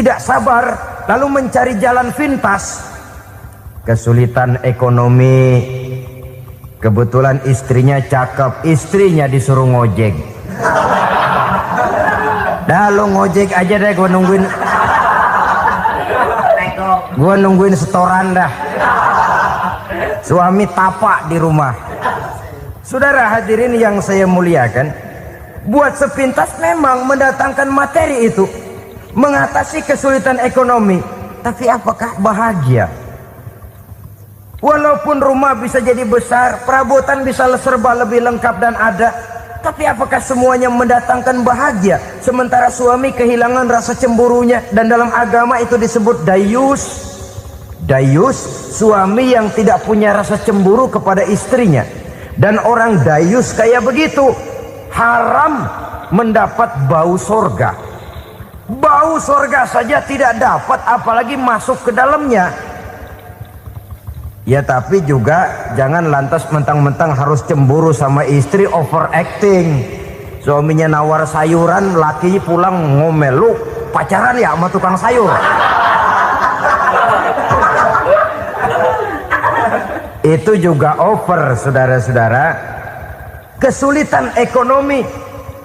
tidak sabar lalu mencari jalan pintas. Kesulitan ekonomi, kebetulan istrinya cakep, istrinya disuruh ngojek. Dah lu ngojek aja deh, gua nungguin setoran dah. Suami tapak di rumah. Saudara hadirin yang saya muliakan, buat sepintas memang mendatangkan materi itu mengatasi kesulitan ekonomi, tapi apakah bahagia? Walaupun rumah bisa jadi besar, perabotan bisa serba lebih lengkap dan ada, tapi apakah semuanya mendatangkan bahagia? Sementara suami kehilangan rasa cemburunya, dan dalam agama itu disebut dayus. Dayus, suami yang tidak punya rasa cemburu kepada istrinya. Dan orang dayus kayak begitu haram mendapat bau sorga. Bau sorga saja tidak dapat, apalagi masuk ke dalamnya. Ya tapi juga jangan lantas mentang-mentang harus cemburu sama istri, overacting. Suaminya nawar sayuran, lakinya pulang ngomel, lu pacaran ya sama tukang sayur. Itu juga over, saudara-saudara. Kesulitan ekonomi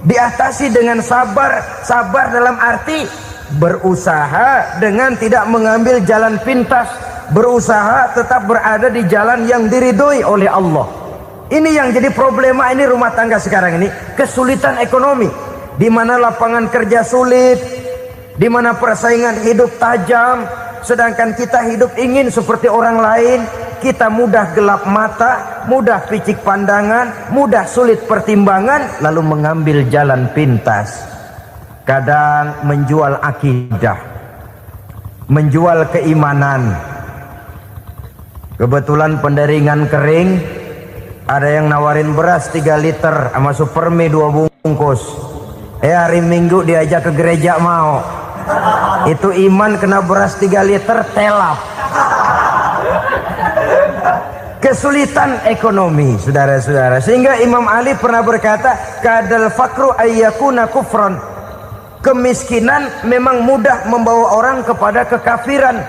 diatasi dengan sabar. Sabar dalam arti berusaha dengan tidak mengambil jalan pintas, berusaha tetap berada di jalan yang diridhoi oleh Allah. Ini yang jadi problema ini rumah tangga sekarang ini, kesulitan ekonomi, di mana lapangan kerja sulit, di mana persaingan hidup tajam, sedangkan kita hidup ingin seperti orang lain. Kita mudah gelap mata, mudah picik pandangan, mudah sulit pertimbangan, lalu mengambil jalan pintas. Kadang menjual akidah, menjual keimanan. Kebetulan pendaringan kering, ada yang nawarin beras 3 liter sama supermi 2 bungkus. Hari Minggu diajak ke gereja mau. Itu iman kena beras 3 liter telap. Kesulitan ekonomi, saudara-saudara, sehingga Imam Ali pernah berkata, kadal fakru ayyakuna kufron. Kemiskinan memang mudah membawa orang kepada kekafiran,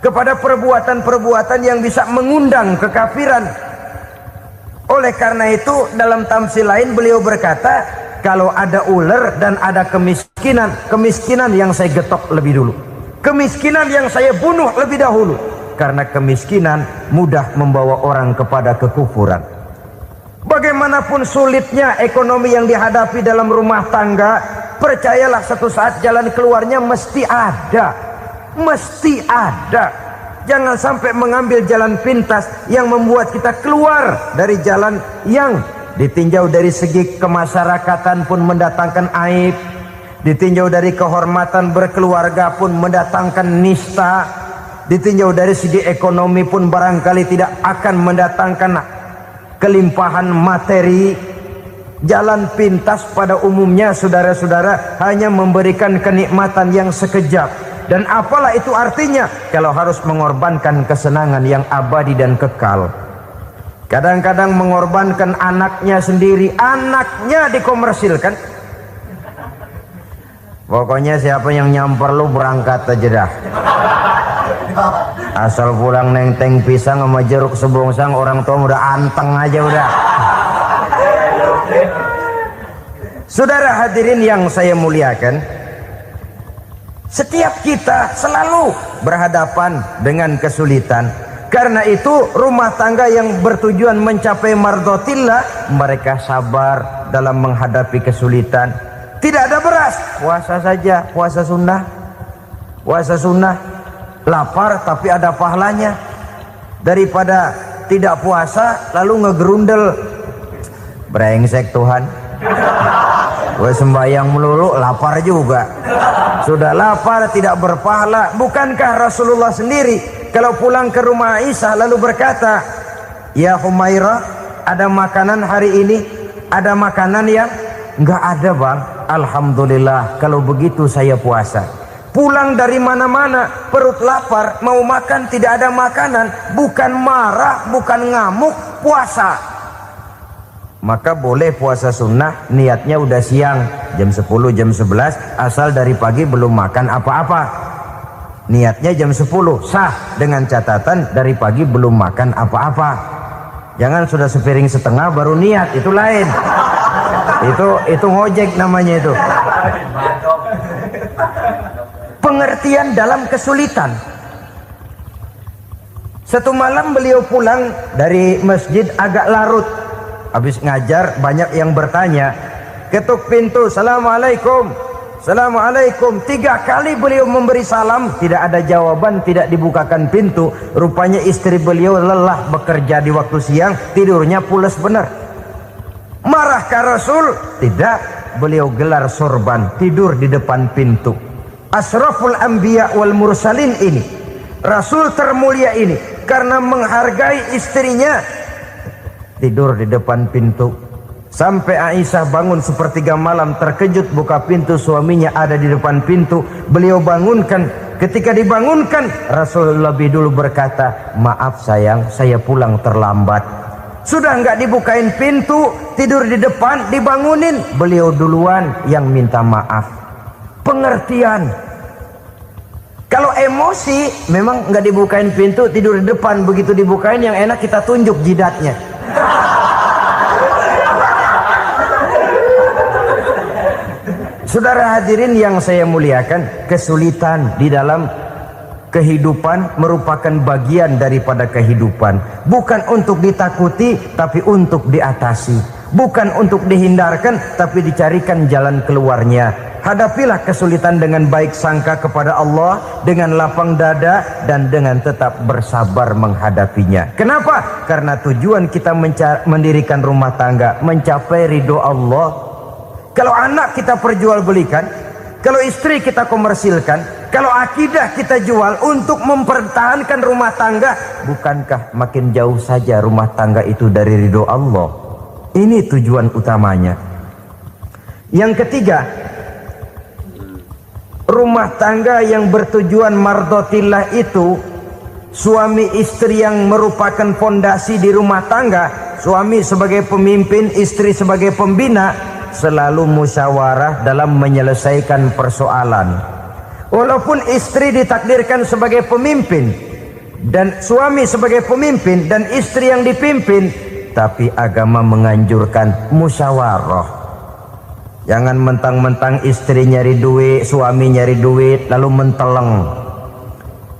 kepada perbuatan-perbuatan yang bisa mengundang kekafiran. Oleh karena itu dalam tamsil lain beliau berkata, kalau ada ular dan ada kemiskinan, kemiskinan yang saya getok lebih dulu, kemiskinan yang saya bunuh lebih dahulu. Karena kemiskinan mudah membawa orang kepada kekufuran. Bagaimanapun sulitnya ekonomi yang dihadapi dalam rumah tangga, percayalah satu saat jalan keluarnya mesti ada. Mesti ada. Jangan sampai mengambil jalan pintas yang membuat kita keluar dari jalan yang ditinjau dari segi kemasyarakatan pun mendatangkan aib, ditinjau dari kehormatan berkeluarga pun mendatangkan nista, ditinjau dari segi ekonomi pun barangkali tidak akan mendatangkan kelimpahan materi. Jalan pintas pada umumnya, saudara-saudara, hanya memberikan kenikmatan yang sekejap. Dan apalah itu artinya kalau harus mengorbankan kesenangan yang abadi dan kekal. Kadang-kadang mengorbankan anaknya sendiri, anaknya dikomersilkan. Pokoknya siapa yang nyamper lu berangkat aja dah. Asal pulang nenteng pisang sama jeruk sebongsang, orang tua udah anteng aja udah. Saudara hadirin yang saya muliakan, setiap kita selalu berhadapan dengan kesulitan. Karena itu rumah tangga yang bertujuan mencapai mardhatillah, mereka sabar dalam menghadapi kesulitan. Tidak ada beras, puasa saja, puasa sunnah. Puasa sunnah, lapar tapi ada pahalanya, daripada tidak puasa lalu ngegerundel. Brengsek Tuhan, gue sembahyang melulu lapar juga. Sudah lapar tidak berpahala. Bukankah Rasulullah sendiri kalau pulang ke rumah Aisyah lalu berkata, ya Humairah, ada makanan hari ini? Ada makanan yang enggak ada bang. Alhamdulillah, kalau begitu saya puasa. Pulang dari mana-mana perut lapar, mau makan tidak ada makanan, bukan marah, bukan ngamuk, puasa. maka boleh puasa sunnah niatnya udah siang, jam 10, jam 11, asal dari pagi belum makan apa-apa. Niatnya jam 10 sah, dengan catatan dari pagi belum makan apa-apa. Jangan sudah sepiring setengah baru niat, itu lain. Itu ngojek namanya itu. Pengertian dalam kesulitan. Satu malam beliau pulang dari masjid agak larut. Habis ngajar banyak yang bertanya. Ketuk pintu, Assalamualaikum, Assalamualaikum. 3 kali beliau memberi salam, tidak ada jawaban, tidak dibukakan pintu. Rupanya istri beliau lelah bekerja di waktu siang, tidurnya pules benar. Marahkah Rasul? Tidak, beliau gelar sorban, tidur di depan pintu. Asraful anbiya wal mursalin ini, Rasul termulia ini, karena menghargai istrinya, tidur di depan pintu. Sampai Aisyah bangun sepertiga malam, terkejut buka pintu, suaminya ada di depan pintu. Beliau bangunkan. Ketika dibangunkan, Rasul lebih dulu berkata, maaf sayang, saya pulang terlambat. Sudah nggak dibukain pintu, tidur di depan, dibangunin, beliau duluan yang minta maaf. Pengertian. Kalau emosi, memang nggak dibukain pintu, tidur di depan. Begitu dibukain, yang enak kita tunjuk jidatnya. Saudara hadirin yang saya muliakan, kesulitan di dalam kehidupan merupakan bagian daripada kehidupan. Bukan untuk ditakuti, tapi untuk diatasi. Bukan untuk dihindarkan, tapi dicarikan jalan keluarnya. Hadapilah kesulitan dengan baik sangka kepada Allah, dengan lapang dada, dan dengan tetap bersabar menghadapinya. Kenapa? Karena tujuan kita mendirikan rumah tangga, mencapai ridho Allah. Kalau anak kita perjualbelikan, kalau istri kita komersilkan, kalau akidah kita jual untuk mempertahankan rumah tangga, bukankah makin jauh saja rumah tangga itu dari ridho Allah? Ini tujuan utamanya. Yang ketiga, rumah tangga yang bertujuan mardotillah itu, suami istri yang merupakan fondasi di rumah tangga, suami sebagai pemimpin, istri sebagai pembina, selalu musyawarah dalam menyelesaikan persoalan. Walaupun istri ditakdirkan sebagai pemimpin dan suami sebagai pemimpin dan istri yang dipimpin, tapi agama menganjurkan musyawarah. Jangan mentang-mentang istri nyari duit, suami nyari duit, lalu menteleng.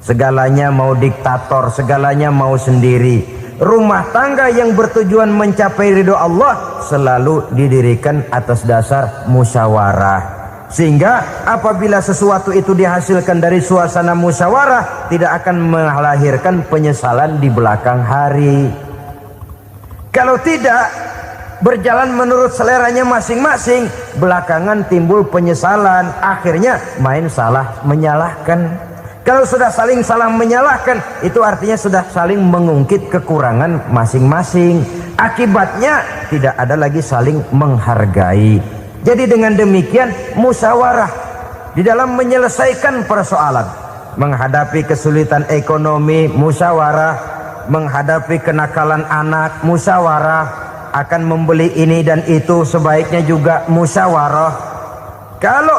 Segalanya mau diktator, segalanya mau sendiri. Rumah tangga yang bertujuan mencapai ridho Allah selalu didirikan atas dasar musyawarah. Sehingga apabila sesuatu itu dihasilkan dari suasana musyawarah, tidak akan melahirkan penyesalan di belakang hari. Kalau tidak, berjalan menurut seleranya masing-masing, belakangan timbul penyesalan, akhirnya main salah menyalahkan. Kalau sudah saling salah menyalahkan, itu artinya sudah saling mengungkit kekurangan masing-masing. Akibatnya tidak ada lagi saling menghargai. Jadi dengan demikian musyawarah di dalam menyelesaikan persoalan, menghadapi kesulitan ekonomi musyawarah, menghadapi kenakalan anak musyawarah, akan membeli ini dan itu sebaiknya juga musyawarah. Kalau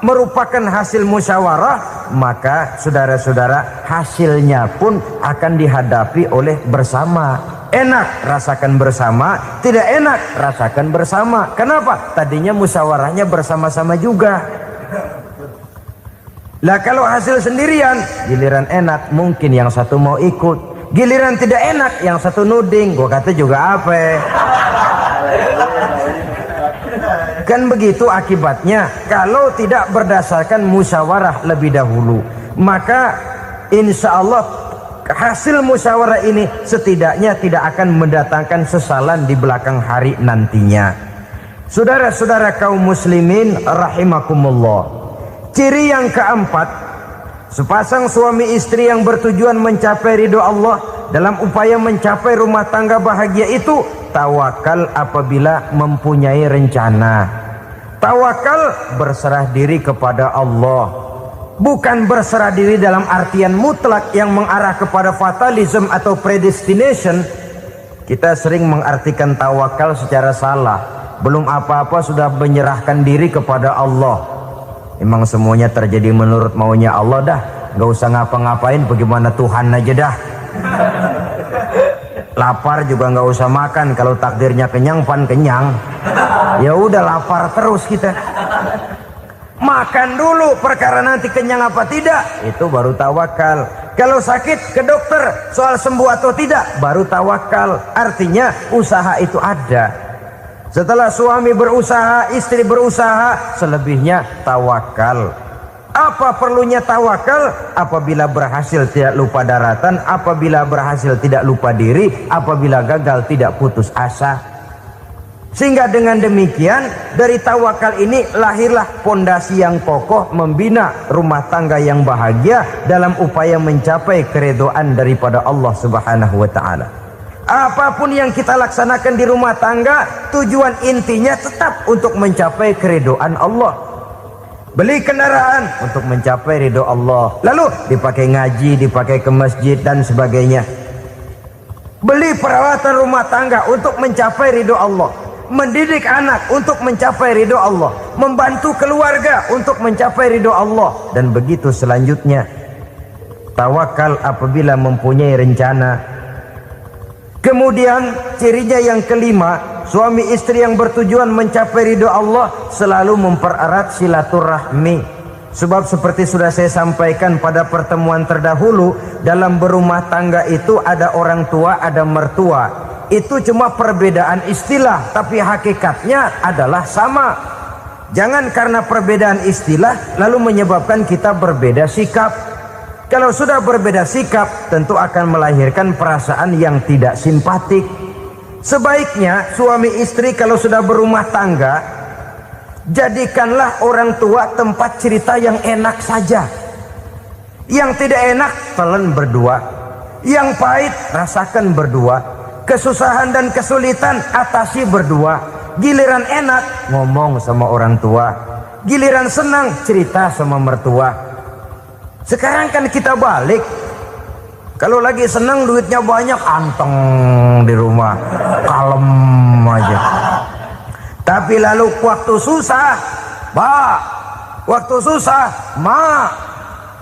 merupakan hasil musyawarah, maka saudara-saudara hasilnya pun akan dihadapi oleh bersama. Enak rasakan bersama, tidak enak rasakan bersama. Kenapa? Tadinya musyawarahnya bersama-sama juga. Lah kalau hasil sendirian, giliran enak mungkin yang satu mau ikut, giliran tidak enak yang satu nuding, gua kata juga apa? Kan begitu akibatnya kalau tidak berdasarkan musyawarah lebih dahulu. Maka insya Allah hasil musyawarah ini setidaknya tidak akan mendatangkan sesalan di belakang hari nantinya. Saudara-saudara kaum muslimin rahimakumullah, ciri yang keempat, sepasang suami istri yang bertujuan mencapai ridho Allah dalam upaya mencapai rumah tangga bahagia itu tawakal apabila mempunyai rencana. Tawakal berserah diri kepada Allah. Bukan berserah diri dalam artian mutlak yang mengarah kepada fatalism atau predestination. Kita sering mengartikan tawakal secara salah. Belum apa-apa sudah menyerahkan diri kepada Allah. Emang semuanya terjadi menurut maunya Allah dah. Gak usah ngapa-ngapain, bagaimana Tuhan aja dah. Lapar juga nggak usah makan, kalau takdirnya kenyang pan kenyang. Ya udah lapar terus kita. Makan dulu, perkara nanti kenyang apa tidak itu baru tawakal. Kalau sakit ke dokter, soal sembuh atau tidak baru tawakal. Artinya usaha itu ada. Setelah suami berusaha, istri berusaha, selebihnya tawakal. Apa perlunya tawakal? Apabila berhasil tidak lupa daratan, apabila berhasil tidak lupa diri, apabila gagal tidak putus asa. Sehingga dengan demikian dari tawakal ini lahirlah pondasi yang kokoh membina rumah tangga yang bahagia dalam upaya mencapai keridhaan daripada Allah Subhanahu wa taala. Apapun yang kita laksanakan di rumah tangga, tujuan intinya tetap untuk mencapai keridhaan Allah. Beli kendaraan untuk mencapai ridho Allah, lalu dipakai ngaji, dipakai ke masjid dan sebagainya. Beli peralatan rumah tangga untuk mencapai ridho Allah, mendidik anak untuk mencapai ridho Allah, membantu keluarga untuk mencapai ridho Allah, dan begitu selanjutnya. Tawakal apabila mempunyai rencana. Kemudian cirinya yang kelima, suami istri yang bertujuan mencapai ridho Allah selalu mempererat silaturahmi. Sebab seperti sudah saya sampaikan pada pertemuan terdahulu, dalam berumah tangga itu ada orang tua, ada mertua. Itu cuma perbedaan istilah, tapi hakikatnya adalah sama. Jangan karena perbedaan istilah lalu menyebabkan kita berbeda sikap. Kalau sudah berbeda sikap, tentu akan melahirkan perasaan yang tidak simpatik. Sebaiknya suami istri kalau sudah berumah tangga, jadikanlah orang tua tempat cerita yang enak saja. Yang tidak enak telan berdua, yang pahit rasakan berdua, kesusahan dan kesulitan atasi berdua. Giliran enak ngomong sama orang tua, giliran senang cerita sama mertua. Sekarang kan kita balik, kalau lagi senang duitnya banyak, anteng di rumah, kalem aja. Tapi lalu waktu susah, Pak, waktu susah, Ma,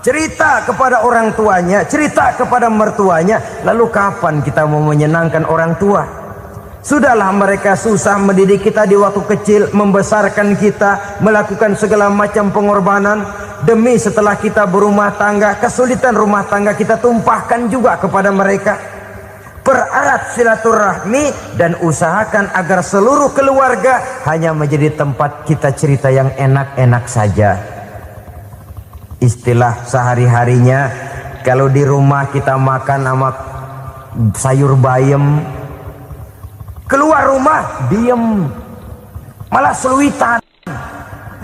cerita kepada orang tuanya, cerita kepada mertuanya. Lalu kapan kita mau menyenangkan orang tua? Sudahlah mereka susah mendidik kita di waktu kecil, membesarkan kita, melakukan segala macam pengorbanan. Demi setelah kita berumah tangga, kesulitan rumah tangga kita tumpahkan juga kepada mereka. Pererat silaturahmi dan usahakan agar seluruh keluarga hanya menjadi tempat kita cerita yang enak-enak saja. Istilah sehari-harinya, kalau di rumah kita makan sama sayur bayam, keluar rumah diem, malah seluitan.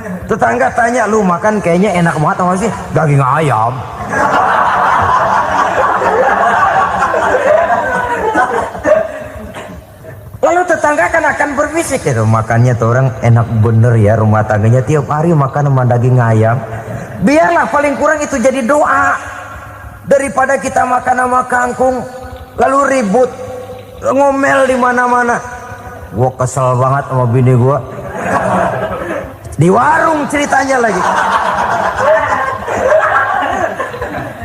Tetangga tanya, lu makan kayaknya enak banget apa sih? Daging ayam. Lalu tetangga kan akan berbisik, itu makannya tuh orang enak bener ya, rumah tangganya tiap hari makan sama daging ayam. Biarlah paling kurang itu jadi doa, daripada kita makan sama kangkung lalu ribut ngomel di mana-mana. Gua kesel banget sama bini gua. Di warung ceritanya lagi.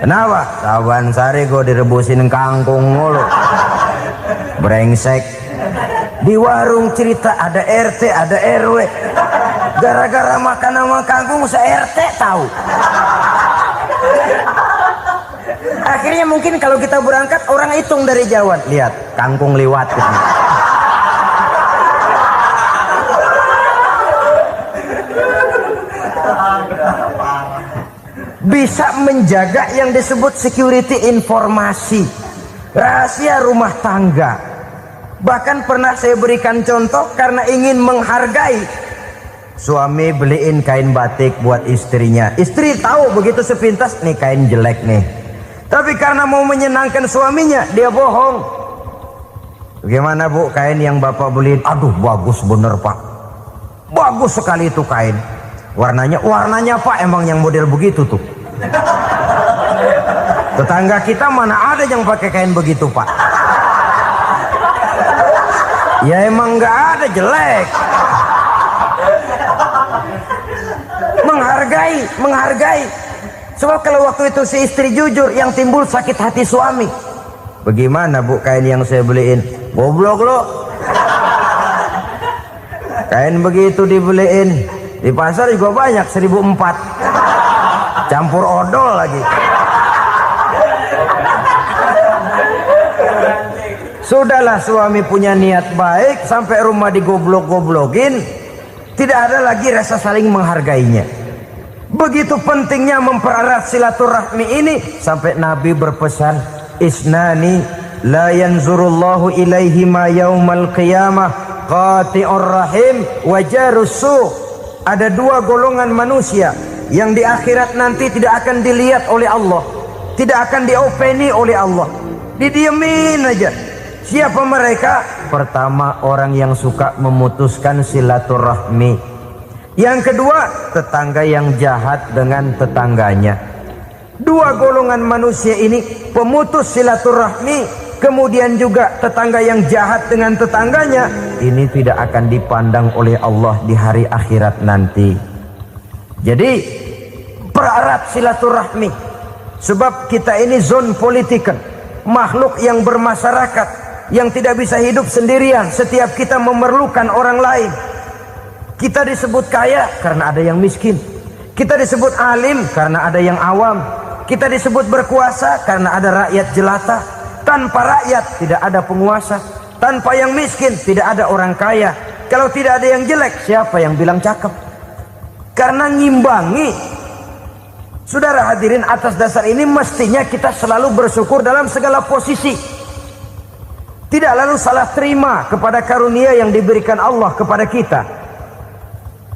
Kenapa? Saban sari gue direbusin kangkung mulu. Brengsek. Di warung cerita ada RT, ada RW. Gara-gara makan sama kangkung se-RT tahu. Akhirnya mungkin kalau kita berangkat orang hitung dari jauhan. Lihat, kangkung liwat gitu. Bisa menjaga yang disebut security informasi, rahasia rumah tangga. Bahkan pernah saya berikan contoh karena ingin menghargai. Suami beliin kain batik buat istrinya. Istri tahu begitu sepintas, nih kain jelek nih. Tapi karena mau menyenangkan suaminya, dia bohong. Bagaimana Bu, kain yang Bapak beliin? Aduh, bagus bener Pak. Bagus sekali itu kain. Warnanya Pak emang yang model begitu tuh. Tetangga kita mana ada yang pakai kain begitu Pak. Ya emang nggak ada jelek. Menghargai. Sebab kalau waktu itu si istri jujur, yang timbul sakit hati suami. Bagaimana bu kain yang saya beliin? Goblok lo. Kain begitu dibeliin di pasar juga banyak 1.400, campur odol lagi. Sudahlah, suami punya niat baik, sampai rumah digoblok-goblokin, tidak ada lagi rasa saling menghargainya. Begitu pentingnya mempererat silaturahmi ini, sampai Nabi berpesan, isnani la yanzurullahu ilaihima yaumal qiyamah qati'ur rahim wa jarus su'. Ada dua golongan manusia yang di akhirat nanti tidak akan dilihat oleh Allah, tidak akan diopeni oleh Allah, didiemin aja. Siapa mereka? Pertama, orang yang suka memutuskan silaturahmi. Yang kedua, tetangga yang jahat dengan tetangganya. Dua golongan manusia ini, pemutus silaturahmi, kemudian juga tetangga yang jahat dengan tetangganya, ini tidak akan dipandang oleh Allah di hari akhirat nanti. Jadi pererat silaturahmi, sebab kita ini zon politiken, makhluk yang bermasyarakat, yang tidak bisa hidup sendirian. Setiap kita memerlukan orang lain. Kita disebut kaya karena ada yang miskin, kita disebut alim karena ada yang awam, kita disebut berkuasa karena ada rakyat jelata. Tanpa rakyat tidak ada penguasa, tanpa yang miskin tidak ada orang kaya. Kalau tidak ada yang jelek, siapa yang bilang cakep? Karena ngimbangi. Saudara hadirin, atas dasar ini mestinya kita selalu bersyukur dalam segala posisi, tidak lalu salah terima kepada karunia yang diberikan Allah kepada kita.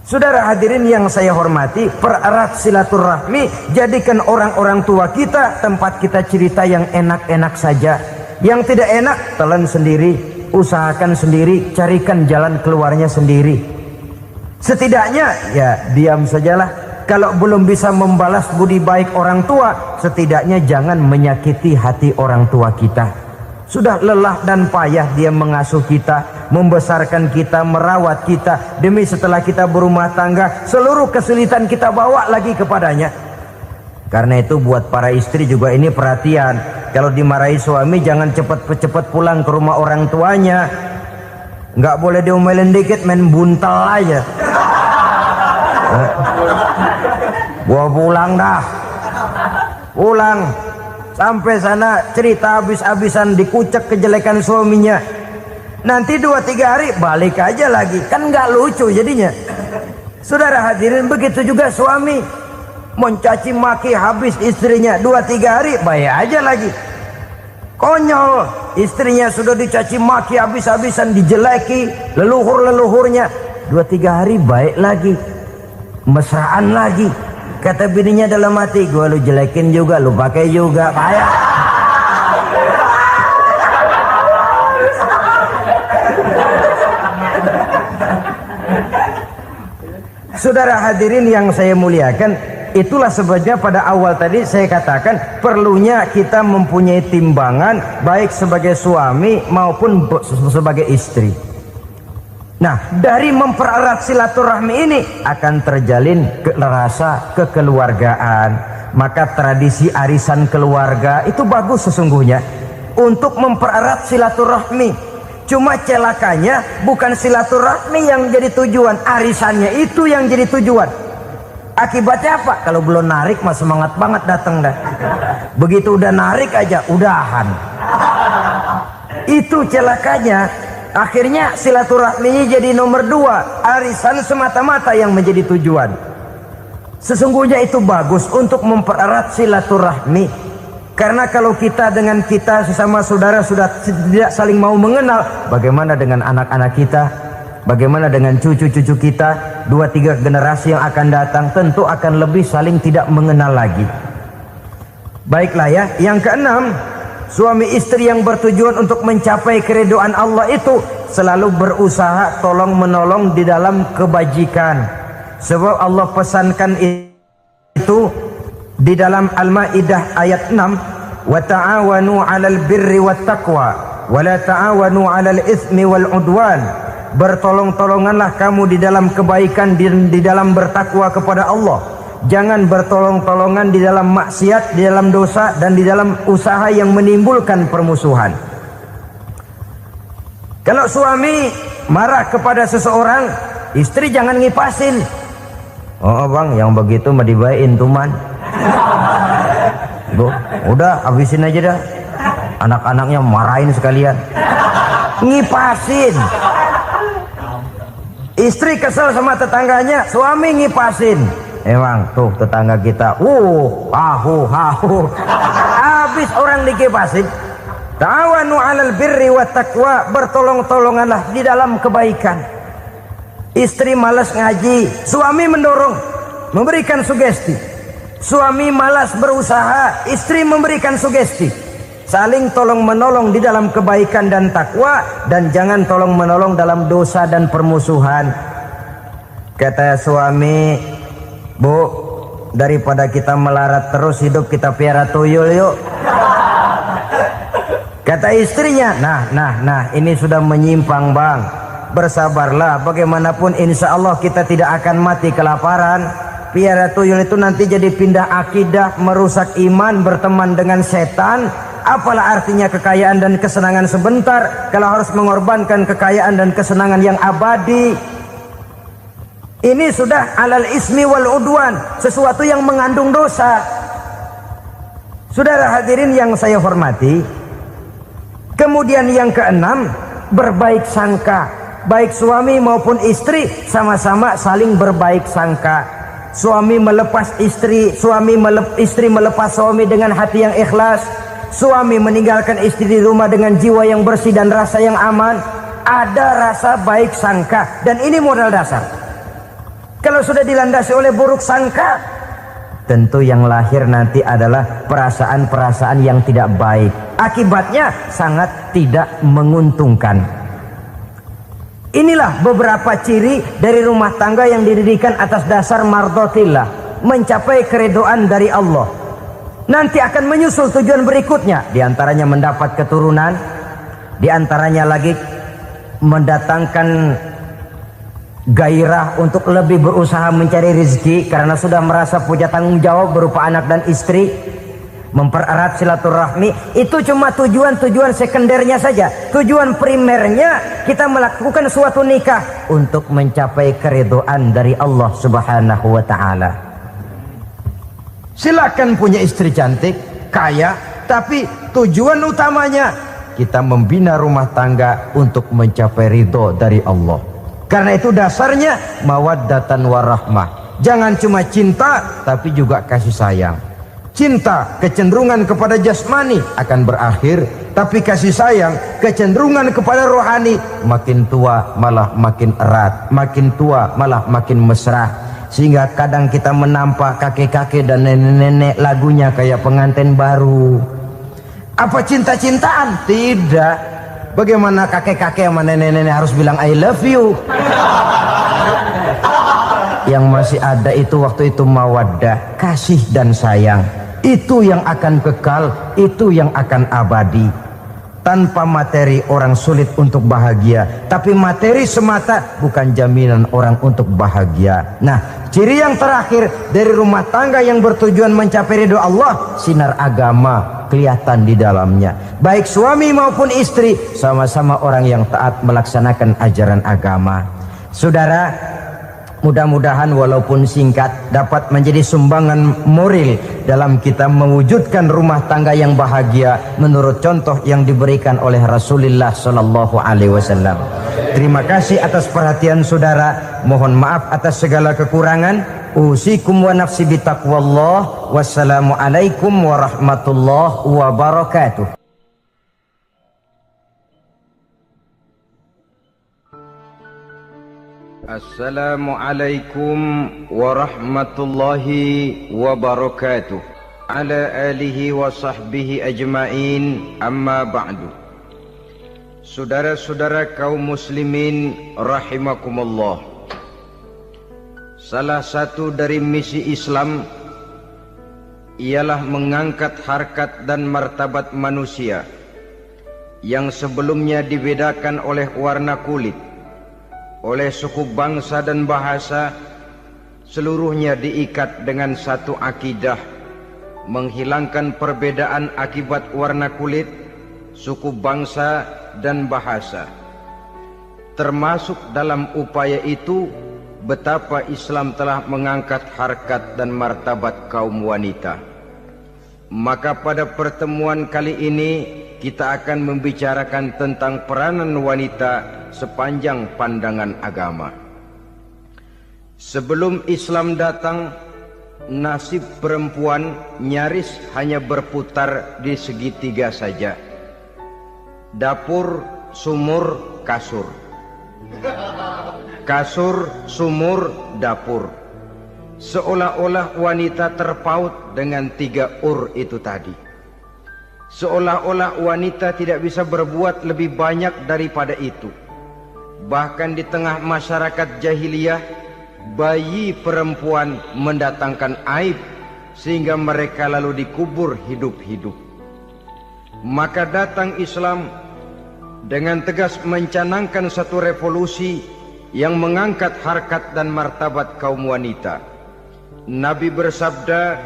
Saudara hadirin yang saya hormati, pererat silaturahmi, jadikan orang-orang tua kita tempat kita cerita yang enak-enak saja. Yang tidak enak, telan sendiri, usahakan sendiri, carikan jalan keluarnya sendiri. Setidaknya ya diam sajalah. Kalau belum bisa membalas budi baik orang tua, setidaknya jangan menyakiti hati orang tua kita. Sudah lelah dan payah dia mengasuh kita, membesarkan kita, merawat kita, demi setelah kita berumah tangga, seluruh kesulitan kita bawa lagi kepadanya. Karena itu buat para istri juga ini perhatian. Kalau dimarahi suami, jangan cepat-cepat pulang ke rumah orang tuanya. Nggak boleh diomelin dikit, main buntal aja. Gua pulang dah. Pulang. Sampai sana cerita habis-habisan, dikucek kejelekan suaminya. Nanti 2-3 hari balik aja lagi. Kan nggak lucu jadinya. Saudara hadirin, begitu juga suami. Mencaci maki habis istrinya, 2-3 hari baik aja lagi. Konyol, istrinya sudah dicaci maki habis-habisan, dijeleki leluhur-leluhurnya, 2-3 hari baik lagi, mesraan lagi. Kata bininya dalam hati, gua lu jelekin juga, lu pakai juga, payah. Saudara hadirin yang saya muliakan, itulah sebabnya pada awal tadi saya katakan perlunya kita mempunyai timbangan baik sebagai suami maupun sebagai istri. Nah, dari mempererat silaturahmi ini akan terjalin rasa kekeluargaan. Maka tradisi arisan keluarga itu bagus sesungguhnya untuk mempererat silaturahmi. Cuma celakanya bukan silaturahmi yang jadi tujuan, arisannya itu yang jadi tujuan. Akibatnya apa? Kalau belum narik mah semangat banget datang dah. Begitu udah narik aja udahan. Itu celakanya. Akhirnya silaturahminya jadi nomor 2, arisan semata-mata yang menjadi tujuan. Sesungguhnya itu bagus untuk mempererat silaturahmi. Karena kalau kita dengan kita sesama saudara sudah tidak saling mau mengenal, bagaimana dengan anak-anak kita? Bagaimana dengan cucu-cucu kita? 2-3 generasi yang akan datang tentu akan lebih saling tidak mengenal lagi. Baiklah ya, yang keenam, suami istri yang bertujuan untuk mencapai keridhaan Allah itu selalu berusaha tolong menolong di dalam kebajikan. Sebab Allah pesankan itu di dalam Al-Maidah ayat 6, wa ta'awanu 'alal birri wat taqwa wala ta'awanu 'alal itsmi wal 'udwan. Bertolong-tolonganlah kamu di dalam kebaikan, di dalam bertakwa kepada Allah. Jangan bertolong-tolongan di dalam maksiat, di dalam dosa, dan di dalam usaha yang menimbulkan permusuhan. Kalau suami marah kepada seseorang, istri jangan ngipasin. Oh bang, yang begitu mah dibayain tuman. Bu, udah habisin aja dah. Anak-anaknya marahin sekalian. Ngipasin. Istri kesel sama tetangganya, suami ngipasin. Emang tuh tetangga kita, hahu. Habis orang dikipasin. Ta'awanu 'alal birri wat taqwa, bertolong-tolonganlah di dalam kebaikan. Istri malas ngaji, suami mendorong, memberikan sugesti. Suami malas berusaha, istri memberikan sugesti. Saling tolong menolong di dalam kebaikan dan takwa, dan jangan tolong menolong dalam dosa dan permusuhan. Kata suami, Bu, daripada kita melarat terus hidup, kita piara tuyul yuk. Kata istrinya, nah ini sudah menyimpang bang. Bersabarlah, bagaimanapun insya Allah kita tidak akan mati kelaparan. Piara tuyul itu nanti jadi pindah akidah, merusak iman, berteman dengan setan. Apalah artinya kekayaan dan kesenangan sebentar kalau harus mengorbankan kekayaan dan kesenangan yang abadi. Ini sudah alal ismi wal udwan, sesuatu yang mengandung dosa. Saudara hadirin yang saya hormati, kemudian yang keenam, berbaik sangka. Baik suami maupun istri sama-sama saling berbaik sangka. Suami melepas istri, istri melepas suami dengan hati yang ikhlas. Suami meninggalkan istri di rumah dengan jiwa yang bersih dan rasa yang aman. Ada rasa baik sangka, dan ini modal dasar. Kalau sudah dilandasi oleh buruk sangka, tentu yang lahir nanti adalah perasaan-perasaan yang tidak baik. Akibatnya sangat tidak menguntungkan. Inilah beberapa ciri dari rumah tangga yang didirikan atas dasar mardhatillah, mencapai keridhaan dari Allah. Nanti akan menyusul tujuan berikutnya, diantaranya mendapat keturunan, diantaranya lagi mendatangkan gairah untuk lebih berusaha mencari rezeki karena sudah merasa punya tanggung jawab berupa anak dan istri, mempererat silaturahmi. Itu cuma tujuan-tujuan sekundernya saja. Tujuan primernya kita melakukan suatu nikah untuk mencapai keridhaan dari Allah Subhanahu wa taala. Silakan punya istri cantik, kaya, tapi tujuan utamanya kita membina rumah tangga untuk mencapai ridho dari Allah. Karena itu dasarnya mawaddatan warahmah. Jangan cuma cinta, tapi juga kasih sayang. Cinta, kecenderungan kepada jasmani akan berakhir, tapi kasih sayang, kecenderungan kepada rohani, makin tua malah makin erat, makin tua malah makin mesra. Sehingga kadang kita menampak kakek-kakek dan nenek-nenek lagunya kayak pengantin baru. Apa cinta-cintaan? Tidak. Bagaimana kakek-kakek sama nenek-nenek harus bilang I love you? Yang masih ada itu waktu itu mawaddah, kasih dan sayang. Itu yang akan kekal, itu yang akan abadi. Tanpa materi orang sulit untuk bahagia, tapi materi semata bukan jaminan orang untuk bahagia. Nah, ciri yang terakhir dari rumah tangga yang bertujuan mencapai ridho Allah, sinar agama kelihatan di dalamnya. Baik suami maupun istri sama-sama orang yang taat melaksanakan ajaran agama. Saudara, mudah-mudahan walaupun singkat dapat menjadi sumbangan moral dalam kita mewujudkan rumah tangga yang bahagia menurut contoh yang diberikan oleh Rasulullah Sallallahu Alaihi Wasallam. Terima kasih atas perhatian saudara. Mohon maaf atas segala kekurangan. Usikum wa nafsi bitaqwallah. Wassalamualaikum warahmatullahi wabarakatuh. Assalamualaikum warahmatullahi wabarakatuh. Ala alihi wa sahbihi ajma'in, amma ba'du. Saudara-saudara kaum muslimin rahimakumullah. Salah satu dari misi Islam ialah mengangkat harkat dan martabat manusia yang sebelumnya dibedakan oleh warna kulit, oleh suku bangsa dan bahasa, seluruhnya diikat dengan satu akidah, menghilangkan perbedaan akibat warna kulit, suku bangsa dan bahasa. Termasuk dalam upaya itu betapa Islam telah mengangkat harkat dan martabat kaum wanita. Maka pada pertemuan kali ini kita akan membicarakan tentang peranan wanita sepanjang pandangan agama. Sebelum Islam datang, nasib perempuan nyaris hanya berputar di segitiga saja. Dapur, sumur, kasur. Kasur, sumur, dapur. Seolah-olah wanita terpaut dengan 3 itu tadi. Seolah-olah wanita tidak bisa berbuat lebih banyak daripada itu. Bahkan di tengah masyarakat jahiliyah, bayi perempuan mendatangkan aib sehingga mereka lalu dikubur hidup-hidup. Maka datang Islam dengan tegas mencanangkan satu revolusi yang mengangkat harkat dan martabat kaum wanita. Nabi bersabda,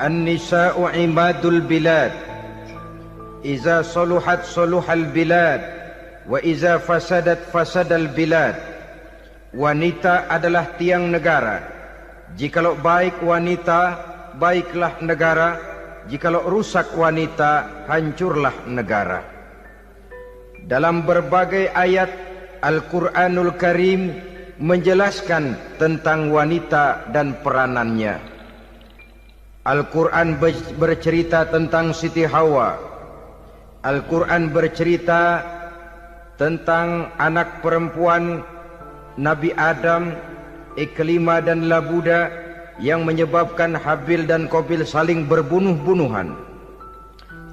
"An-nisa'u imadul bilad. Iza saluhat saluhal bilad, wa iza fasadat fasadal bilad." Wanita adalah tiang negara. Jikalau baik wanita, baiklah negara. Jikalau rusak wanita, hancurlah negara. Dalam berbagai ayat Al-Quranul Karim menjelaskan tentang wanita dan peranannya. Al-Quran bercerita tentang Siti Hawa. Al-Quran bercerita tentang anak perempuan Nabi Adam, Iklimah dan Labuda, yang menyebabkan Habil dan Qabil saling berbunuh-bunuhan.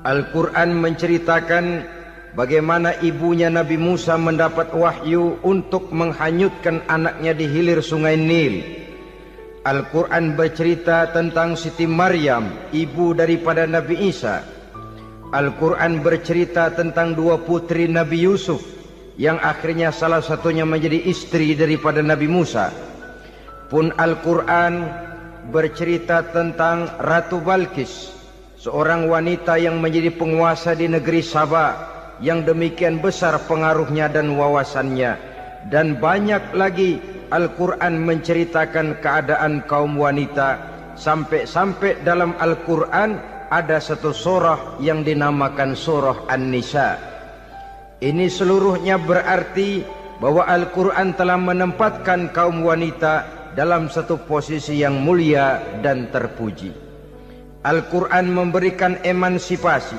Al-Quran menceritakan bagaimana ibunya Nabi Musa mendapat wahyu untuk menghanyutkan anaknya di hilir sungai Nil. Al-Quran bercerita tentang Siti Maryam, ibu daripada Nabi Isa. Al-Quran bercerita tentang 2 putri Nabi Yusuf, yang akhirnya salah satunya menjadi istri daripada Nabi Musa. Pun Al-Quran bercerita tentang Ratu Balkis, seorang wanita yang menjadi penguasa di negeri Sabah, yang demikian besar pengaruhnya dan wawasannya. Dan banyak lagi Al-Quran menceritakan keadaan kaum wanita, sampai-sampai dalam Al-Quran ada satu surah yang dinamakan surah An-Nisa. Ini seluruhnya berarti bahwa Al-Quran telah menempatkan kaum wanita dalam satu posisi yang mulia dan terpuji. Al-Quran memberikan emansipasi,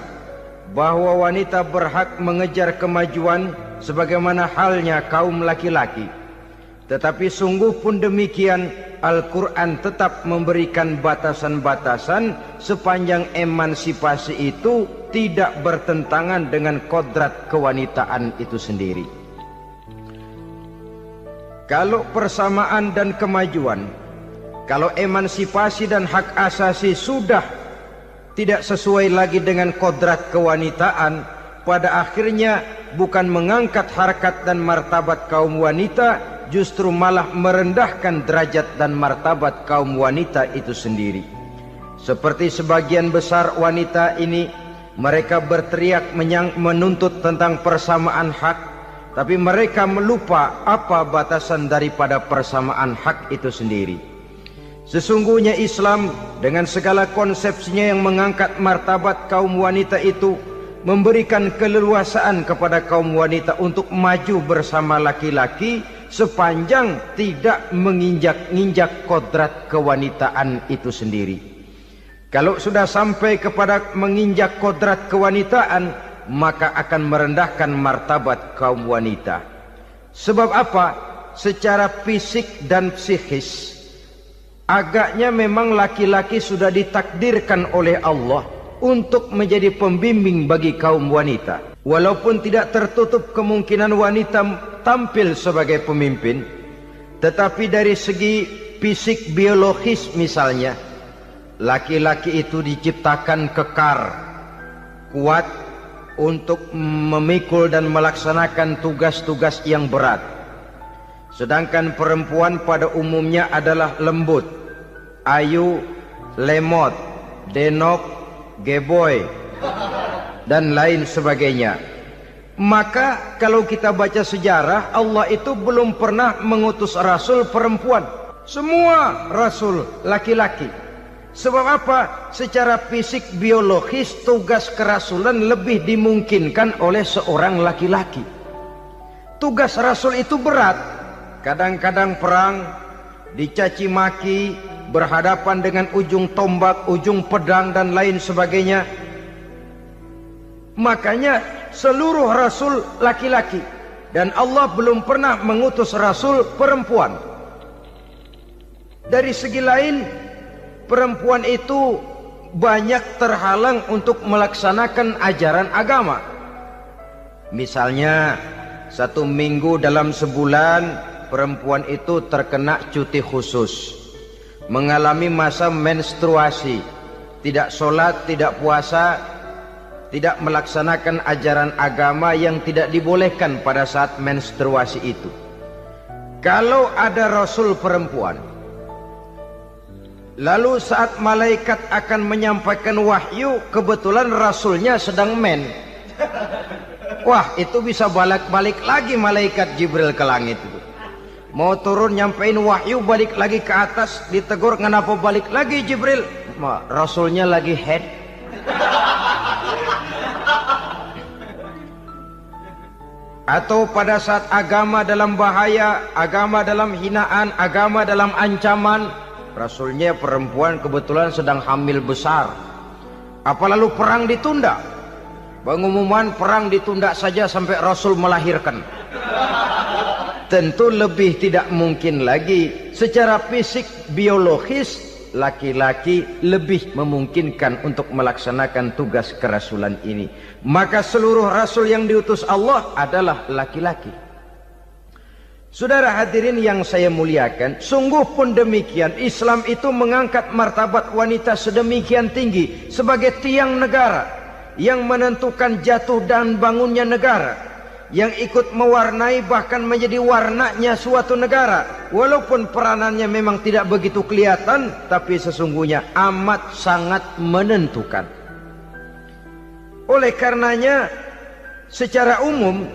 bahwa wanita berhak mengejar kemajuan sebagaimana halnya kaum laki-laki. Tetapi sungguh pun demikian, Al-Quran tetap memberikan batasan-batasan sepanjang emansipasi itu tidak bertentangan dengan kodrat kewanitaan itu sendiri. Kalau persamaan dan kemajuan, kalau emansipasi dan hak asasi sudah tidak sesuai lagi dengan kodrat kewanitaan, pada akhirnya bukan mengangkat harkat dan martabat kaum wanita, justru malah merendahkan derajat dan martabat kaum wanita itu sendiri. Seperti sebagian besar wanita ini, mereka berteriak menuntut tentang persamaan hak, tapi mereka melupa apa batasan daripada persamaan hak itu sendiri. Sesungguhnya Islam dengan segala konsepsinya yang mengangkat martabat kaum wanita itu, memberikan keleluasaan kepada kaum wanita untuk maju bersama laki-laki sepanjang tidak menginjak-injak kodrat kewanitaan itu sendiri. Kalau sudah sampai kepada menginjak kodrat kewanitaan, maka akan merendahkan martabat kaum wanita. Sebab apa? Secara fisik dan psikis, agaknya memang laki-laki sudah ditakdirkan oleh Allah untuk menjadi pembimbing bagi kaum wanita. Walaupun tidak tertutup kemungkinan wanita tampil sebagai pemimpin, tetapi dari segi fisik biologis misalnya, laki-laki itu diciptakan kekar, kuat, untuk memikul dan melaksanakan tugas-tugas yang berat. Sedangkan perempuan pada umumnya adalah lembut, ayu, lemot, denok, geboy, dan lain sebagainya. Maka kalau kita baca sejarah, Allah itu belum pernah mengutus rasul perempuan. Semua rasul laki-laki. Sebab apa? Secara fisik biologis tugas kerasulan lebih dimungkinkan oleh seorang laki-laki. Tugas rasul itu berat. Kadang-kadang perang, dicaci maki, berhadapan dengan ujung tombak, ujung pedang dan lain sebagainya. Makanya seluruh rasul laki-laki, dan Allah belum pernah mengutus rasul perempuan. Dari segi lain, perempuan itu banyak terhalang untuk melaksanakan ajaran agama. Misalnya 1 minggu dalam sebulan perempuan itu terkena cuti khusus, mengalami masa menstruasi, tidak sholat, tidak puasa, tidak melaksanakan ajaran agama yang tidak dibolehkan pada saat menstruasi itu. Kalau ada rasul perempuan, lalu saat malaikat akan menyampaikan wahyu, kebetulan rasulnya sedang wah, itu bisa balik lagi malaikat Jibril ke langit itu. Mau turun nyampein wahyu, balik lagi ke atas, ditegur, kenapa balik lagi Jibril? Rasulnya lagi head. Atau pada saat agama dalam bahaya, agama dalam hinaan, agama dalam ancaman, rasulnya perempuan kebetulan sedang hamil besar. Apa lalu perang ditunda? Pengumuman perang ditunda saja sampai rasul melahirkan. Tentu lebih tidak mungkin lagi. Secara fisik biologis laki-laki lebih memungkinkan untuk melaksanakan tugas kerasulan ini. Maka seluruh rasul yang diutus Allah adalah laki-laki. Saudara hadirin yang saya muliakan, sungguh pun demikian, Islam itu mengangkat martabat wanita sedemikian tinggi sebagai tiang negara yang menentukan jatuh dan bangunnya negara, yang ikut mewarnai bahkan menjadi warnanya suatu negara. Walaupun peranannya memang tidak begitu kelihatan, tapi sesungguhnya amat sangat menentukan. Oleh karenanya, secara umum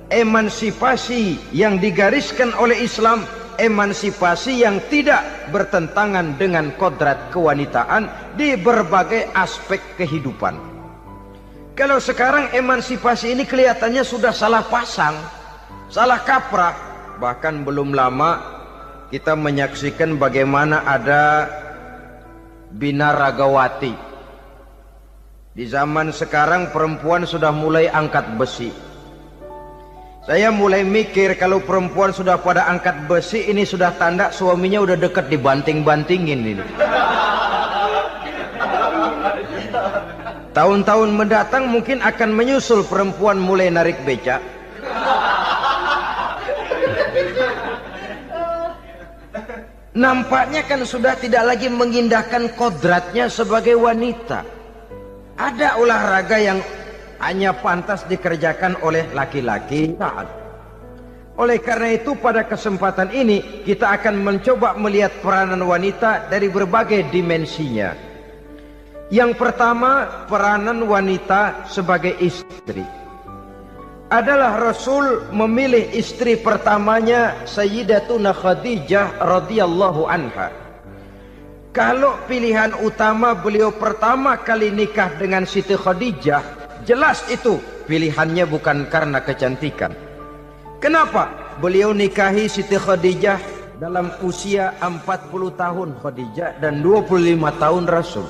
emansipasi yang digariskan oleh Islam, emansipasi yang tidak bertentangan dengan kodrat kewanitaan di berbagai aspek kehidupan. Kalau sekarang emansipasi ini kelihatannya sudah salah pasang, salah kaprah. Bahkan belum lama kita menyaksikan bagaimana ada binaragawati. Di zaman sekarang perempuan sudah mulai angkat besi. Saya mulai mikir kalau perempuan sudah pada angkat besi, ini sudah tanda suaminya udah dekat dibanting-bantingin ini. Tahun-tahun mendatang mungkin akan menyusul perempuan mulai narik becak. Nampaknya kan sudah tidak lagi mengindahkan kodratnya sebagai wanita. Ada olahraga yang hanya pantas dikerjakan oleh laki-laki. Oleh karena itu pada kesempatan ini kita akan mencoba melihat peranan wanita dari berbagai dimensinya. Yang pertama, peranan wanita sebagai istri. Adalah Rasul memilih istri pertamanya Sayyidatuna Khadijah radhiyallahu anha. Kalau pilihan utama beliau pertama kali nikah dengan Siti Khadijah, jelas itu pilihannya bukan karena kecantikan. Kenapa? Beliau nikahi Siti Khadijah dalam usia 40 tahun Khadijah dan 25 tahun Rasul.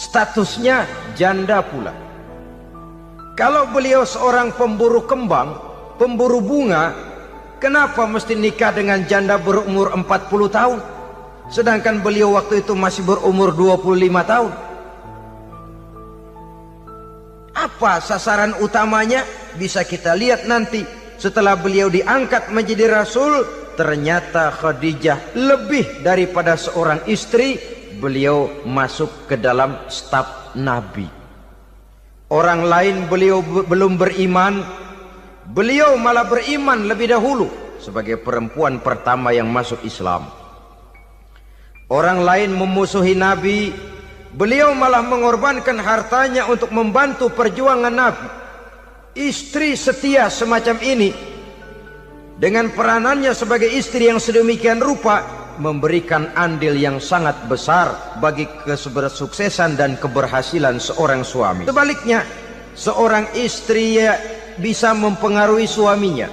Statusnya janda pula. Kalau beliau seorang pemburu kembang, pemburu bunga, kenapa mesti nikah dengan janda berumur 40 tahun? Sedangkan beliau waktu itu masih berumur 25 tahun. Apa sasaran utamanya? Bisa kita lihat nanti. Setelah beliau diangkat menjadi Rasul, ternyata Khadijah lebih daripada seorang istri, beliau masuk ke dalam staf Nabi. Orang lain beliau belum beriman, beliau malah beriman lebih dahulu sebagai perempuan pertama yang masuk Islam. Orang lain memusuhi Nabi, beliau malah mengorbankan hartanya untuk membantu perjuangan Nabi. Istri setia semacam ini, dengan peranannya sebagai istri yang sedemikian rupa, memberikan andil yang sangat besar bagi kesuksesan dan keberhasilan seorang suami. Sebaliknya, seorang istri bisa mempengaruhi suaminya.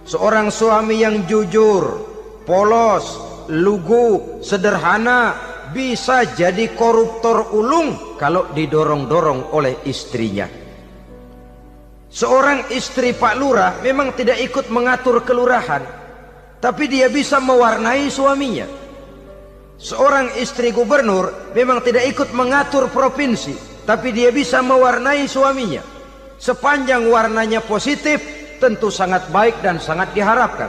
Seorang suami yang jujur, polos, lugu, sederhana, bisa jadi koruptor ulung kalau didorong-dorong oleh istrinya. Seorang istri Pak Lurah memang tidak ikut mengatur kelurahan, tapi dia bisa mewarnai suaminya. Seorang istri gubernur memang tidak ikut mengatur provinsi, tapi dia bisa mewarnai suaminya. Sepanjang warnanya positif, tentu sangat baik dan sangat diharapkan.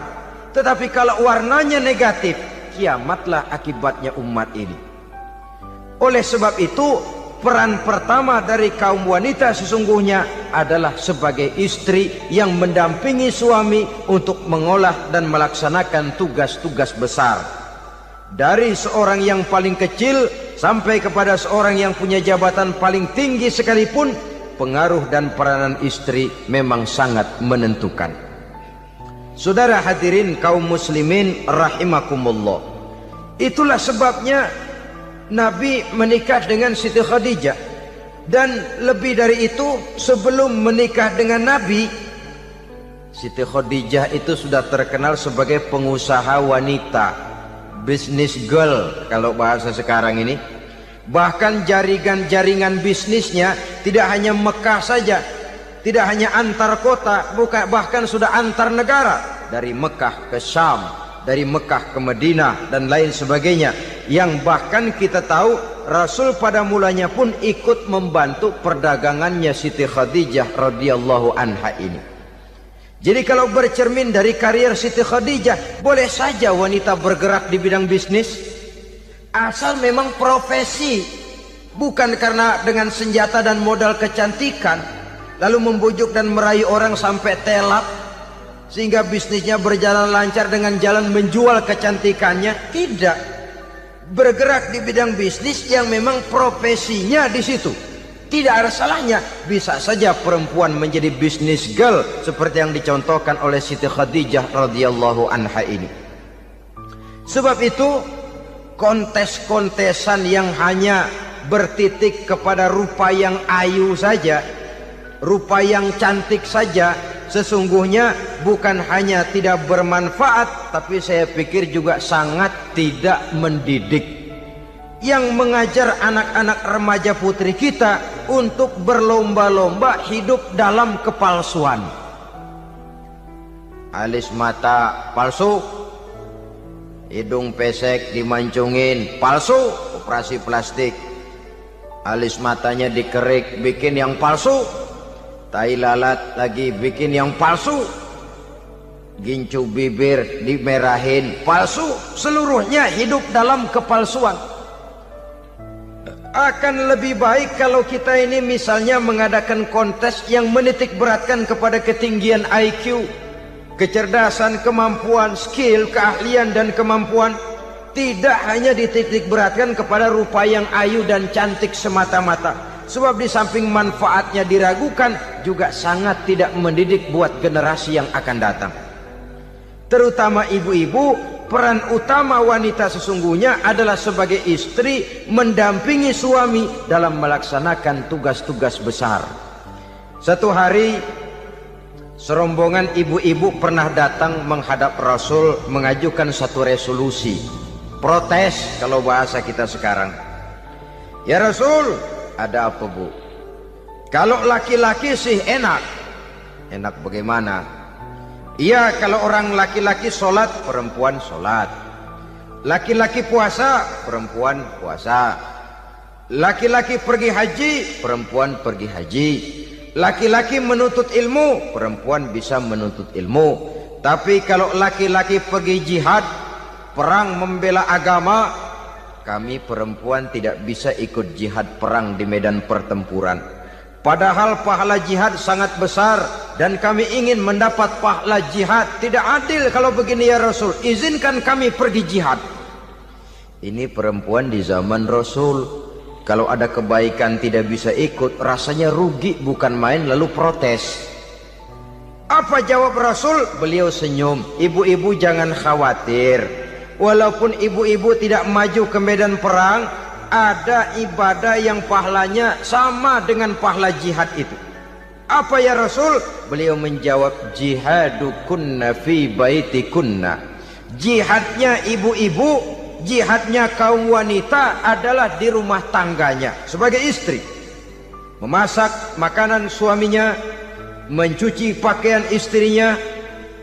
Tetapi kalau warnanya negatif, kiamatlah akibatnya umat ini. Oleh sebab itu, peran pertama dari kaum wanita sesungguhnya adalah sebagai istri yang mendampingi suami untuk mengolah dan melaksanakan tugas-tugas besar. Dari seorang yang paling kecil sampai kepada seorang yang punya jabatan paling tinggi sekalipun, pengaruh dan peranan istri memang sangat menentukan. Saudara hadirin kaum muslimin rahimakumullah. Itulah sebabnya Nabi menikah dengan Siti Khadijah, dan lebih dari itu, sebelum menikah dengan Nabi, Siti Khadijah itu sudah terkenal sebagai pengusaha wanita, business girl kalau bahasa sekarang ini. Bahkan jaringan bisnisnya tidak hanya Mekah saja, tidak hanya antar kota, bahkan sudah antar negara, dari Mekah ke Syam, dari Mekah ke Madinah dan lain sebagainya, yang bahkan kita tahu Rasul pada mulanya pun ikut membantu perdagangannya Siti Khadijah radhiyallahu anha ini. Jadi kalau bercermin dari karier Siti Khadijah, boleh saja wanita bergerak di bidang bisnis, asal memang profesi, bukan karena dengan senjata dan modal kecantikan lalu membujuk dan merayu orang sampai telap sehingga bisnisnya berjalan lancar dengan jalan menjual kecantikannya. Tidak, bergerak di bidang bisnis yang memang profesinya di situ. Tidak ada salahnya. Bisa saja perempuan menjadi bisnis girl seperti yang dicontohkan oleh Siti Khadijah radhiyallahu anha ini. Sebab itu, kontes-kontesan yang hanya bertitik kepada rupa yang ayu saja, rupa yang cantik saja, sesungguhnya bukan hanya tidak bermanfaat, tapi saya pikir juga sangat tidak mendidik. Yang mengajar anak-anak remaja putri kita untuk berlomba-lomba hidup dalam kepalsuan. Alis mata palsu, hidung pesek dimancungin palsu, operasi plastik. Alis matanya dikerik, bikin yang palsu. Tai lalat lagi bikin yang palsu. Gincu bibir dimerahin, palsu. Seluruhnya hidup dalam kepalsuan. Akan lebih baik kalau kita ini misalnya mengadakan kontes yang menitik beratkan kepada ketinggian IQ, kecerdasan, kemampuan, skill, keahlian dan kemampuan. Tidak hanya dititik beratkan kepada rupa yang ayu dan cantik semata-mata. Sebab di samping manfaatnya diragukan, juga sangat tidak mendidik buat generasi yang akan datang. Terutama ibu-ibu, peran utama wanita sesungguhnya adalah sebagai istri mendampingi suami dalam melaksanakan tugas-tugas besar. Satu hari, serombongan ibu-ibu pernah datang menghadap Rasul mengajukan satu resolusi. Protes kalau bahasa kita sekarang. Ya Rasul, ada apa bu? Kalau laki-laki sih enak. Enak bagaimana? Iya, kalau orang laki-laki sholat, perempuan sholat. Laki-laki puasa, perempuan puasa. Laki-laki pergi haji, perempuan pergi haji. Laki-laki menuntut ilmu, perempuan bisa menuntut ilmu. Tapi kalau laki-laki pergi jihad, perang membela agama, kami perempuan tidak bisa ikut jihad perang di medan pertempuran. Padahal pahala jihad sangat besar dan kami ingin mendapat pahala jihad. Tidak adil kalau begini ya Rasul, izinkan kami pergi jihad. Ini perempuan di zaman Rasul, kalau ada kebaikan tidak bisa ikut, rasanya rugi bukan main, lalu protes. Apa jawab Rasul? Beliau senyum. Ibu-ibu jangan khawatir, walaupun ibu-ibu tidak maju ke medan perang, ada ibadah yang pahalanya sama dengan pahala jihad itu. Apa ya Rasul? Beliau menjawab, jihadukunna fi baitikunna. Jihadnya ibu-ibu, jihadnya kaum wanita adalah di rumah tangganya sebagai istri. Memasak makanan suaminya, mencuci pakaian istrinya,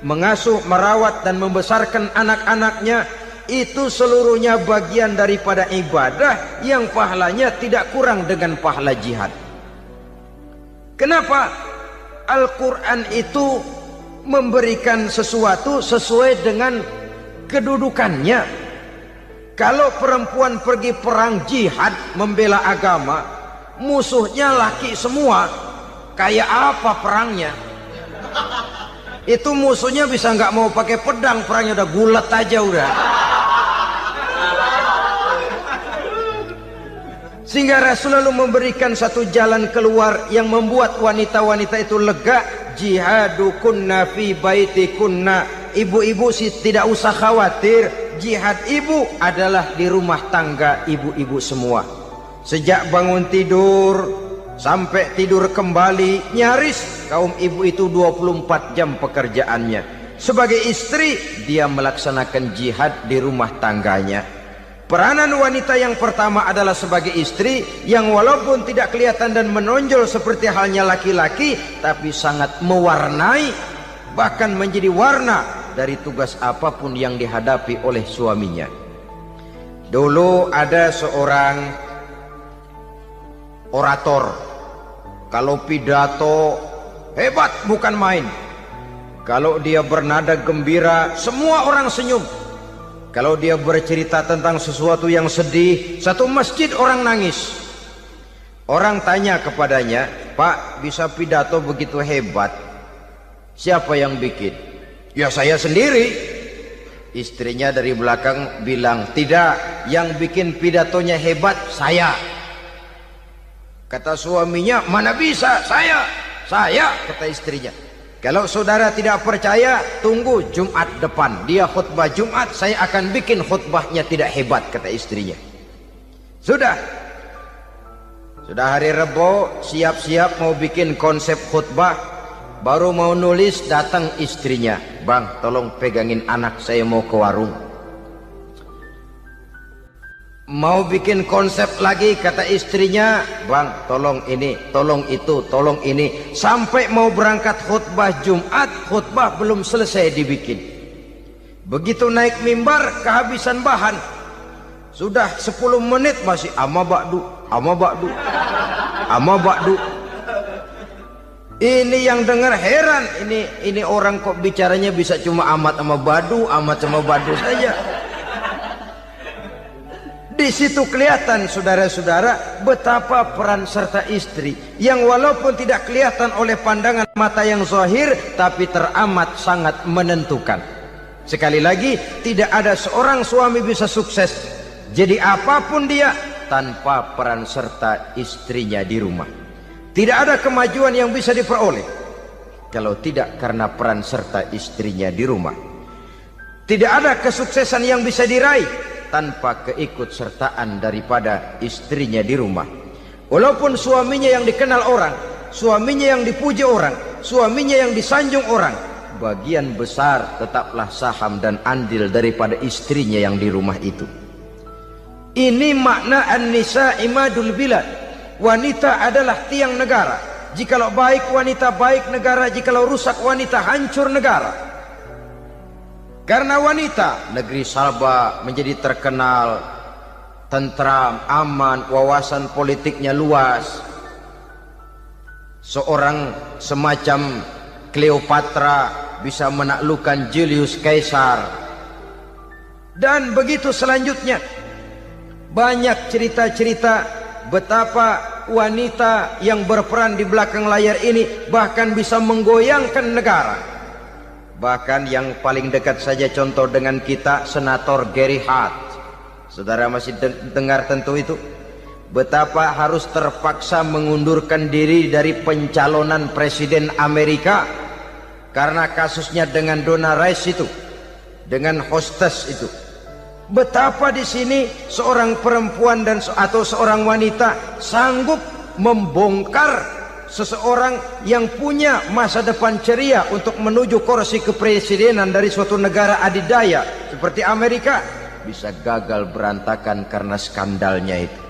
mengasuh, merawat dan membesarkan anak-anaknya, itu seluruhnya bagian daripada ibadah yang pahalanya tidak kurang dengan pahala jihad. Kenapa? Al-Quran itu memberikan sesuatu sesuai dengan kedudukannya. Kalau perempuan pergi perang jihad membela agama, musuhnya laki semua, kayak apa perangnya? Itu musuhnya bisa nggak mau pakai pedang, perangnya udah gulat aja udah. Sehingga Rasul lalu memberikan satu jalan keluar yang membuat wanita-wanita itu lega. Jihadukunna fi baitikunna. Ibu-ibu sih tidak usah khawatir, jihad ibu adalah di rumah tangga ibu-ibu semua. Sejak bangun tidur sampai tidur kembali, nyaris kaum ibu itu 24 jam pekerjaannya. Sebagai istri, dia melaksanakan jihad di rumah tangganya. Peranan wanita yang pertama adalah sebagai istri, yang walaupun tidak kelihatan dan menonjol seperti halnya laki-laki, tapi sangat mewarnai, bahkan menjadi warna dari tugas apapun yang dihadapi oleh suaminya. Dulu ada seorang orator, kalau pidato hebat bukan main. Kalau dia bernada gembira, semua orang senyum. Kalau dia bercerita tentang sesuatu yang sedih, satu masjid orang nangis. Orang tanya kepadanya, Pak, bisa pidato begitu hebat, siapa yang bikin? Ya saya sendiri. Istrinya dari belakang bilang, tidak, yang bikin pidatonya hebat saya. Kata suaminya, mana bisa, saya, kata istrinya. Kalau saudara tidak percaya, tunggu Jumat depan, dia khutbah Jumat, saya akan bikin khutbahnya tidak hebat, kata istrinya. Sudah hari Rebo, siap-siap mau bikin konsep khutbah, baru mau nulis, datang istrinya, Bang, tolong pegangin anak, saya mau ke warung. Mau bikin konsep lagi, kata istrinya, Bang, tolong ini, tolong itu, tolong ini. Sampai mau berangkat khutbah Jumat, khutbah belum selesai dibikin. Begitu naik mimbar, kehabisan bahan. Sudah 10 menit masih ama ba'du. Ini yang dengar heran, ini orang kok bicaranya bisa cuma amat sama badu saja. Di situ kelihatan saudara-saudara betapa peran serta istri yang walaupun tidak kelihatan oleh pandangan mata yang zahir, tapi teramat sangat menentukan. Sekali lagi, tidak ada seorang suami bisa sukses jadi apapun dia tanpa peran serta istrinya di rumah. Tidak ada kemajuan yang bisa diperoleh kalau tidak karena peran serta istrinya di rumah. Tidak ada kesuksesan yang bisa diraih tanpa keikutsertaan daripada istrinya di rumah. Walaupun suaminya yang dikenal orang, suaminya yang dipuji orang, suaminya yang disanjung orang, bagian besar tetaplah saham dan andil daripada istrinya yang di rumah itu. Ini makna an-nisa imadul bilad. Wanita adalah tiang negara. Jikalau baik wanita, baik negara. Jikalau rusak wanita, hancur negara. Karena wanita, negeri Sabah menjadi terkenal, tentram, aman, wawasan politiknya luas. Seorang semacam Cleopatra bisa menaklukkan Julius Caesar. Dan begitu selanjutnya. Banyak cerita-cerita betapa wanita yang berperan di belakang layar ini bahkan bisa menggoyangkan negara. Bahkan yang paling dekat saja contoh dengan kita, Senator Gary Hart. Saudara masih dengar tentu itu, betapa harus terpaksa mengundurkan diri dari pencalonan presiden Amerika karena kasusnya dengan Donna Rice itu, dengan hostess itu. Betapa di sini seorang perempuan atau seorang wanita sanggup membongkar seseorang yang punya masa depan ceria untuk menuju kursi kepresidenan dari suatu negara adidaya seperti Amerika, bisa gagal berantakan karena skandalnya itu.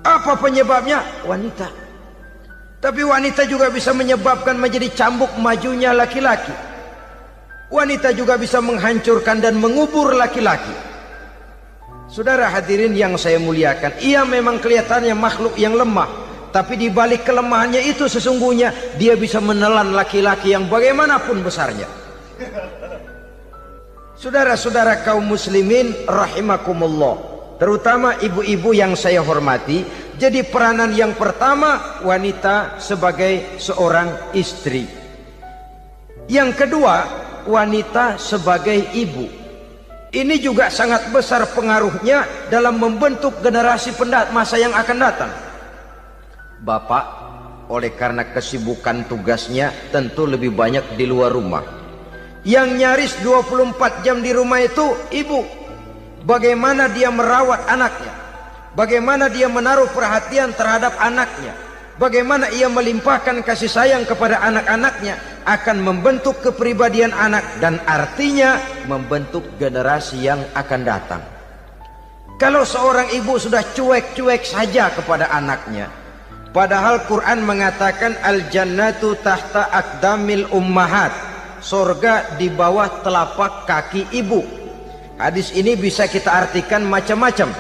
Apa penyebabnya? Wanita. Tapi wanita juga bisa menyebabkan menjadi cambuk majunya laki-laki. Wanita juga bisa menghancurkan dan mengubur laki-laki. Saudara hadirin yang saya muliakan, ia memang kelihatannya makhluk yang lemah, tapi di balik kelemahannya itu sesungguhnya dia bisa menelan laki-laki yang bagaimanapun besarnya. Saudara-saudara kaum muslimin rahimakumullah, terutama ibu-ibu yang saya hormati, jadi peranan yang pertama wanita sebagai seorang istri. Yang kedua, wanita sebagai ibu. Ini juga sangat besar pengaruhnya dalam membentuk generasi masa yang akan datang. Bapak, oleh karena kesibukan tugasnya tentu lebih banyak di luar rumah. Yang nyaris 24 jam di rumah itu ibu. Bagaimana dia merawat anaknya, bagaimana dia menaruh perhatian terhadap anaknya, bagaimana ia melimpahkan kasih sayang kepada anak-anaknya, akan membentuk kepribadian anak dan artinya membentuk generasi yang akan datang. Kalau seorang ibu sudah cuek-cuek saja kepada anaknya, padahal Quran mengatakan al-jannatu tahta aqdamil ummahat, surga di bawah telapak kaki ibu. Hadis ini bisa kita artikan macam-macam.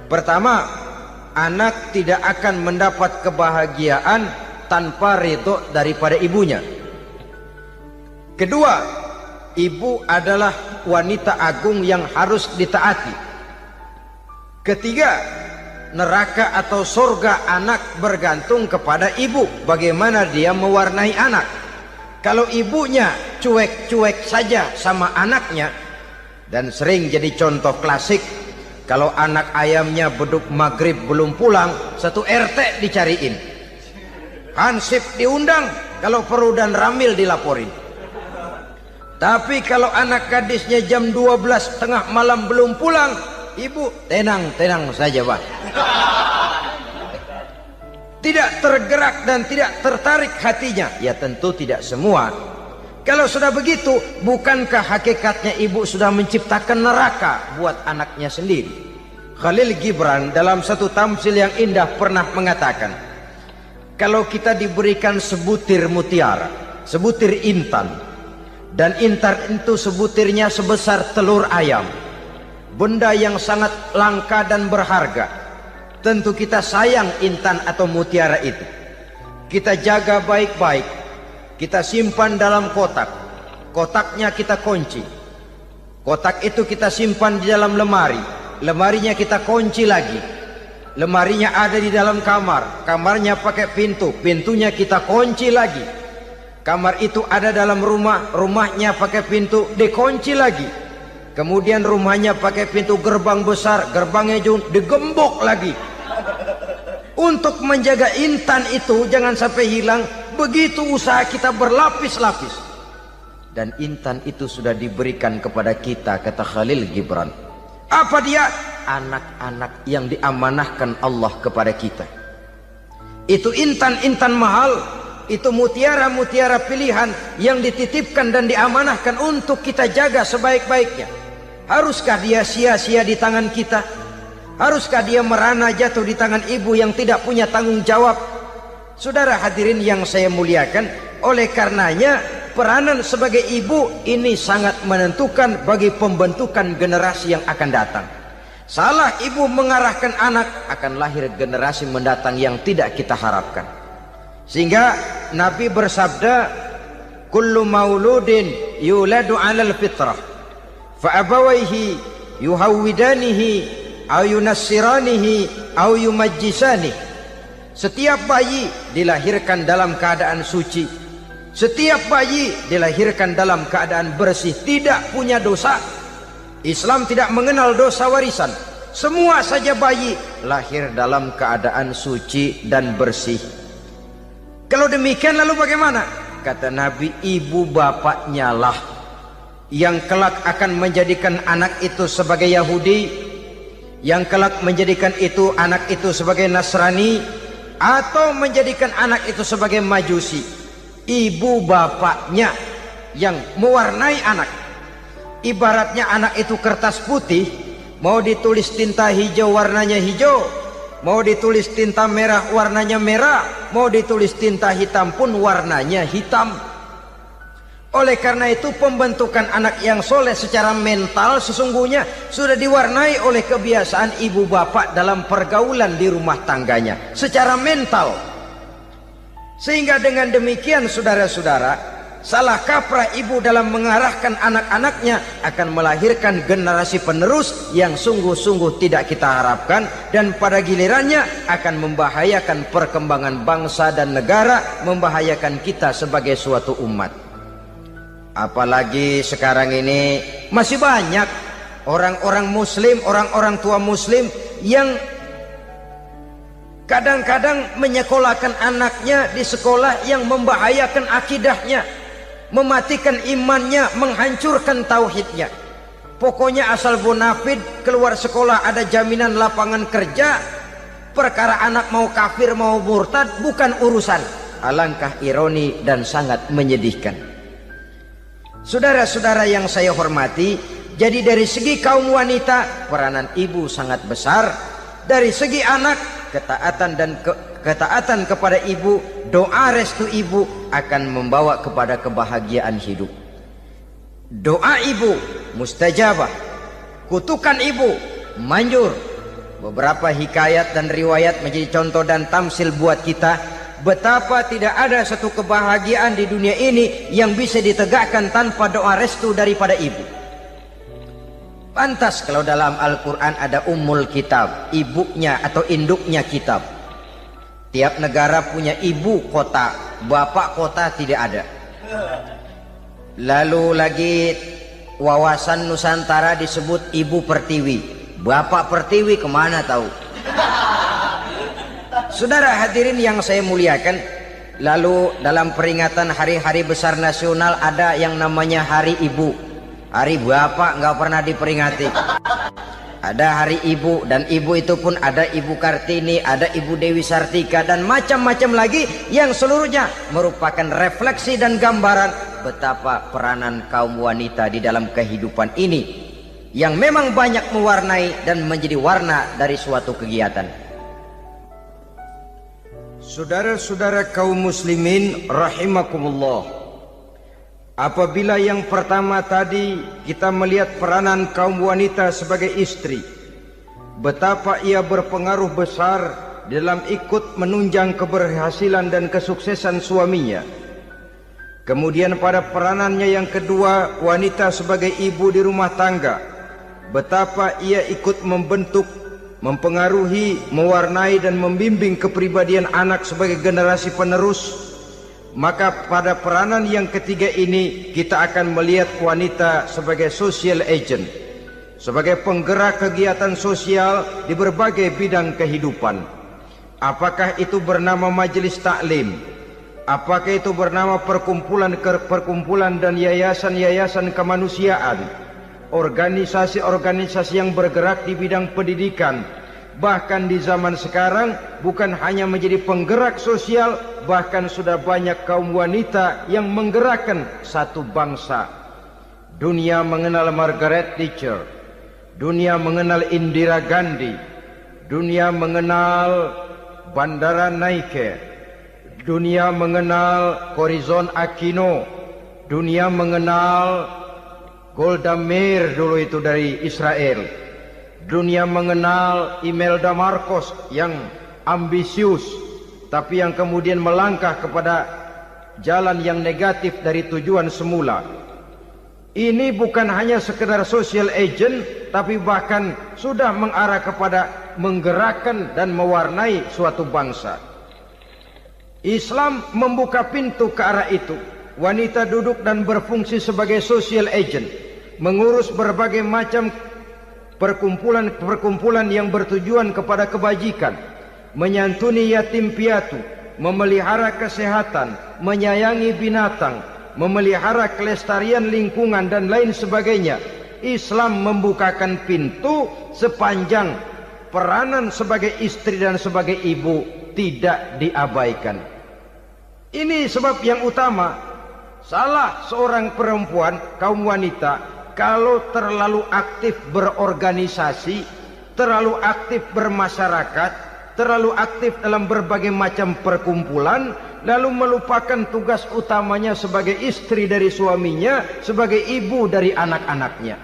Pertama, anak tidak akan mendapat kebahagiaan tanpa ridho daripada ibunya. Kedua, ibu adalah wanita agung yang harus ditaati. Ketiga, neraka atau surga anak bergantung kepada ibu, bagaimana dia mewarnai anak. Kalau ibunya cuek-cuek saja sama anaknya, dan sering jadi contoh klasik, kalau anak ayamnya beduk maghrib belum pulang, satu RT dicariin, hansip diundang, kalau perlu dan ramil dilaporin. Tapi kalau anak gadisnya jam 12 tengah malam belum pulang, ibu tenang saja Pak. Tidak tergerak dan tidak tertarik hatinya. Ya tentu tidak semua. Kalau sudah begitu, bukankah hakikatnya ibu sudah menciptakan neraka buat anaknya sendiri? Khalil Gibran dalam satu tamsil yang indah pernah mengatakan, kalau kita diberikan sebutir mutiara, sebutir intan, dan intan itu sebutirnya sebesar telur ayam, benda yang sangat langka dan berharga, tentu kita sayang intan atau mutiara itu. Kita jaga baik-baik, kita simpan dalam kotak, kotaknya kita kunci, kotak itu kita simpan di dalam lemari, lemarinya kita kunci lagi, lemarinya ada di dalam kamar, kamarnya pakai pintu, pintunya kita kunci lagi. Kamar itu ada dalam rumah, rumahnya pakai pintu, dikunci lagi. Kemudian rumahnya pakai pintu gerbang besar, gerbangnya juga digembok lagi. Untuk menjaga intan itu jangan sampai hilang, begitu usaha kita berlapis-lapis. Dan intan itu sudah diberikan kepada kita, kata Khalil Gibran. Apa dia? Anak-anak yang diamanahkan Allah kepada kita. Itu intan-intan mahal, itu mutiara-mutiara pilihan yang dititipkan dan diamanahkan untuk kita jaga sebaik-baiknya. Haruskah dia sia-sia di tangan kita? Haruskah dia merana jatuh di tangan ibu yang tidak punya tanggung jawab? Saudara hadirin yang saya muliakan, oleh karenanya peranan sebagai ibu ini sangat menentukan bagi pembentukan generasi yang akan datang. Salah ibu mengarahkan anak, akan lahir generasi mendatang yang tidak kita harapkan. Sehingga Nabi bersabda, kullu mauludin yuladu 'alal fitrah fa abawayhi yuhawwidanihi aw yunassiranihi aw yumajjisanihi. Setiap bayi dilahirkan dalam keadaan suci. Setiap bayi dilahirkan dalam keadaan bersih, tidak punya dosa. Islam tidak mengenal dosa warisan. Semua saja bayi lahir dalam keadaan suci dan bersih. Kalau demikian lalu bagaimana? Kata Nabi, ibu bapaknya lah yang kelak akan menjadikan anak itu sebagai Yahudi, yang kelak menjadikan itu anak itu sebagai Nasrani, atau menjadikan anak itu sebagai Majusi. Ibu bapaknya yang mewarnai anak. Ibaratnya anak itu kertas putih, mau ditulis tinta hijau warnanya hijau, mau ditulis tinta merah warnanya merah, mau ditulis tinta hitam pun warnanya hitam. Oleh karena itu pembentukan anak yang soleh secara mental sesungguhnya sudah diwarnai oleh kebiasaan ibu bapak dalam pergaulan di rumah tangganya secara mental. Sehingga dengan demikian saudara-saudara, salah kaprah ibu dalam mengarahkan anak-anaknya akan melahirkan generasi penerus yang sungguh-sungguh tidak kita harapkan, dan pada gilirannya akan membahayakan perkembangan bangsa dan negara, membahayakan kita sebagai suatu umat. Apalagi sekarang ini masih banyak orang-orang muslim, orang-orang tua muslim yang kadang-kadang menyekolahkan anaknya di sekolah yang membahayakan akidahnya, mematikan imannya, menghancurkan tauhidnya. Pokoknya asal bonafid keluar sekolah ada jaminan lapangan kerja, perkara anak mau kafir mau murtad bukan urusan. Alangkah ironi dan sangat menyedihkan. Saudara-saudara yang saya hormati, jadi dari segi kaum wanita peranan ibu sangat besar. Dari segi anak, ketaatan kepada ibu, doa restu ibu akan membawa kepada kebahagiaan hidup. Doa ibu mustajabah, kutukan ibu manjur. Beberapa hikayat dan riwayat menjadi contoh dan tamsil buat kita betapa tidak ada satu kebahagiaan di dunia ini yang bisa ditegakkan tanpa doa restu daripada ibu. Pantas kalau dalam Al-Quran ada ummul kitab, ibunya atau induknya kitab. Tiap negara punya ibu kota, bapak kota tidak ada. Lalu lagi wawasan Nusantara disebut ibu pertiwi, bapak pertiwi kemana tahu. Saudara hadirin yang saya muliakan, lalu dalam peringatan hari-hari besar nasional ada yang namanya Hari Ibu. Hari bapak nggak pernah diperingati. Ada Hari Ibu, dan ibu itu pun ada Ibu Kartini, ada Ibu Dewi Sartika, dan macam-macam lagi yang seluruhnya merupakan refleksi dan gambaran betapa peranan kaum wanita di dalam kehidupan ini yang memang banyak mewarnai dan menjadi warna dari suatu kegiatan. Saudara-saudara kaum muslimin rahimakumullah, apabila yang pertama tadi kita melihat peranan kaum wanita sebagai istri, betapa ia berpengaruh besar dalam ikut menunjang keberhasilan dan kesuksesan suaminya. Kemudian pada peranannya yang kedua, wanita sebagai ibu di rumah tangga, betapa ia ikut membentuk, mempengaruhi, mewarnai dan membimbing kepribadian anak sebagai generasi penerus. Maka pada peranan yang ketiga ini kita akan melihat wanita sebagai social agent, sebagai penggerak kegiatan sosial di berbagai bidang kehidupan. Apakah itu bernama majelis taklim, apakah itu bernama perkumpulan dan yayasan-yayasan kemanusiaan, organisasi-organisasi yang bergerak di bidang pendidikan. Bahkan di zaman sekarang bukan hanya menjadi penggerak sosial, bahkan sudah banyak kaum wanita yang menggerakkan satu bangsa. Dunia mengenal Margaret Thatcher, dunia mengenal Indira Gandhi, dunia mengenal Bandara Naike, dunia mengenal Corazon Aquino, dunia mengenal Golda Meir dulu itu dari Israel. Dunia mengenal Imelda Marcos yang ambisius, tapi yang kemudian melangkah kepada jalan yang negatif dari tujuan semula. Ini bukan hanya sekedar social agent, tapi bahkan sudah mengarah kepada menggerakkan dan mewarnai suatu bangsa. Islam membuka pintu ke arah itu. Wanita duduk dan berfungsi sebagai social agent, mengurus berbagai macam perkumpulan-perkumpulan yang bertujuan kepada kebajikan, menyantuni yatim piatu, memelihara kesehatan, menyayangi binatang, memelihara kelestarian lingkungan dan lain sebagainya. Islam membukakan pintu sepanjang peranan sebagai istri dan sebagai ibu tidak diabaikan. Ini sebab yang utama. Salah seorang perempuan, kaum wanita, kalau terlalu aktif berorganisasi, terlalu aktif bermasyarakat, terlalu aktif dalam berbagai macam perkumpulan, lalu melupakan tugas utamanya sebagai istri dari suaminya, sebagai ibu dari anak-anaknya.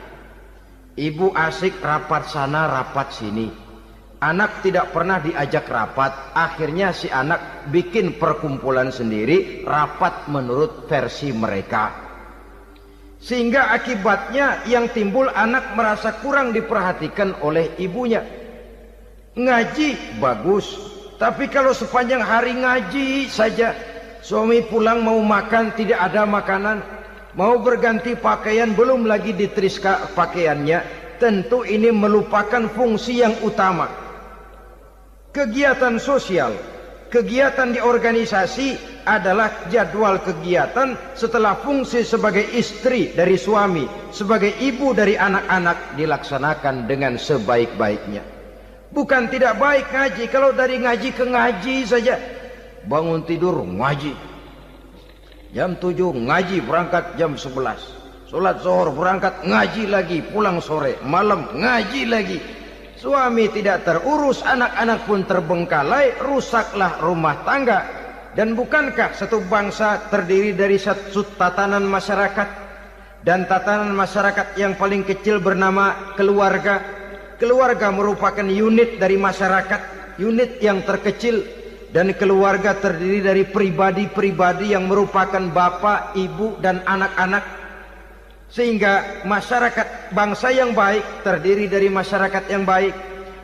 Ibu asik rapat sana, rapat sini. Anak tidak pernah diajak rapat, akhirnya si anak bikin perkumpulan sendiri, rapat menurut versi mereka. Sehingga akibatnya yang timbul anak merasa kurang diperhatikan oleh ibunya. Ngaji bagus, tapi kalau sepanjang hari ngaji saja, suami pulang mau makan tidak ada makanan, mau berganti pakaian belum lagi diteriska pakaiannya, tentu ini melupakan fungsi yang utama. Kegiatan sosial, kegiatan di organisasi adalah jadwal kegiatan setelah fungsi sebagai istri dari suami, sebagai ibu dari anak-anak dilaksanakan dengan sebaik-baiknya. Bukan tidak baik ngaji, kalau dari ngaji ke ngaji saja. Bangun tidur ngaji, jam 7 ngaji, berangkat jam 11. Sholat zuhur berangkat ngaji lagi, pulang sore, malam ngaji lagi. Suami tidak terurus, anak-anak pun terbengkalai, rusaklah rumah tangga. Dan bukankah satu bangsa terdiri dari satu tatanan masyarakat, dan tatanan masyarakat yang paling kecil bernama keluarga. Keluarga merupakan unit dari masyarakat, unit yang terkecil, dan keluarga terdiri dari pribadi-pribadi yang merupakan bapak, ibu, dan anak-anak. Sehingga masyarakat bangsa yang baik terdiri dari masyarakat yang baik.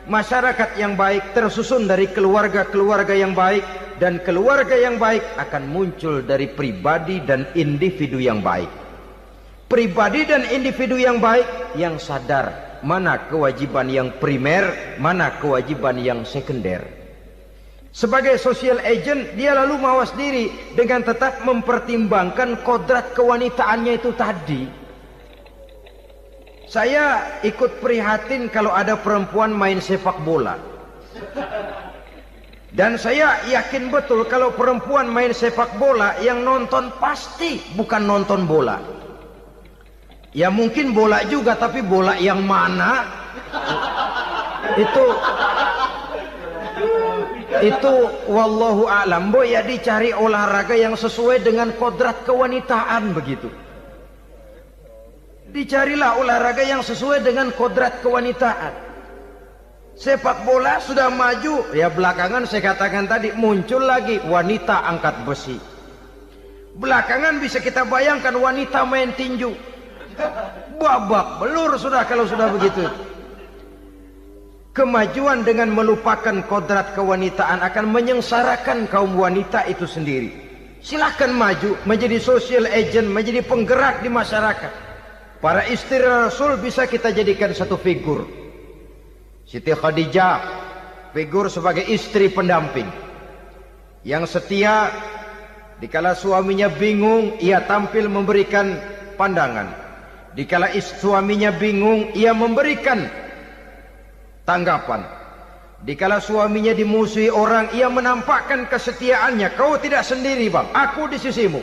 Masyarakat yang baik tersusun dari keluarga-keluarga yang baik, dan keluarga yang baik akan muncul dari pribadi dan individu yang baik. Pribadi dan individu yang baik yang sadar mana kewajiban yang primer, mana kewajiban yang sekunder. Sebagai social agent, dia lalu mawas diri dengan tetap mempertimbangkan kodrat kewanitaannya itu tadi. Saya ikut prihatin kalau ada perempuan main sepak bola. Dan saya yakin betul kalau perempuan main sepak bola, yang nonton pasti bukan nonton bola. Ya mungkin bola juga, tapi bola yang mana? Itu wallahu a'lam. Ya dicari olahraga yang sesuai dengan kodrat kewanitaan begitu. Dicarilah olahraga yang sesuai dengan kodrat kewanitaan. Sepak bola sudah maju, ya belakangan saya katakan tadi muncul lagi wanita angkat besi. Belakangan bisa kita bayangkan wanita main tinju. Babak belur sudah kalau sudah begitu. Kemajuan dengan melupakan kodrat kewanitaan akan menyengsarakan kaum wanita itu sendiri. Silahkan maju menjadi social agent, menjadi penggerak di masyarakat. Para istri Rasul bisa kita jadikan satu figur. Siti Khadijah, figur sebagai istri pendamping yang setia. Dikala suaminya bingung, ia tampil memberikan pandangan. Dikala suaminya bingung, ia memberikan tanggapan. Dikala suaminya dimusuhi orang, ia menampakkan kesetiaannya. Kau tidak sendiri bang, aku di sisimu.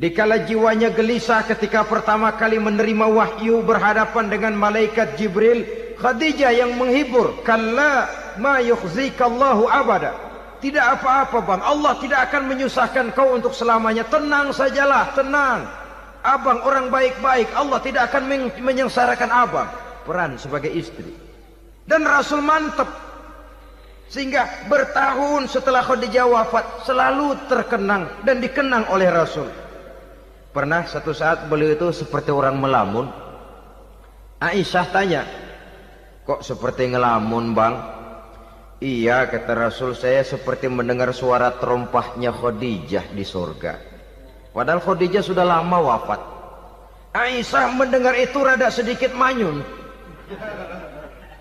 Dikala jiwanya gelisah ketika pertama kali menerima wahyu berhadapan dengan malaikat Jibril, Khadijah yang menghibur. Kalla ma yukhzikallahu abada. Tidak apa-apa bang, Allah tidak akan menyusahkan kau untuk selamanya. Tenang sajalah, tenang. Abang orang baik-baik, Allah tidak akan menyengsarakan abang. Peran sebagai istri. Dan Rasul mantap. Sehingga bertahun setelah Khadijah wafat, selalu terkenang dan dikenang oleh Rasul. Pernah satu saat beliau itu seperti orang melamun. Aisyah tanya, kok seperti ngelamun bang? Iya, kata Rasul, saya seperti mendengar suara terompahnya Khadijah di surga. Padahal Khadijah sudah lama wafat. Aisyah mendengar itu rada sedikit manyun.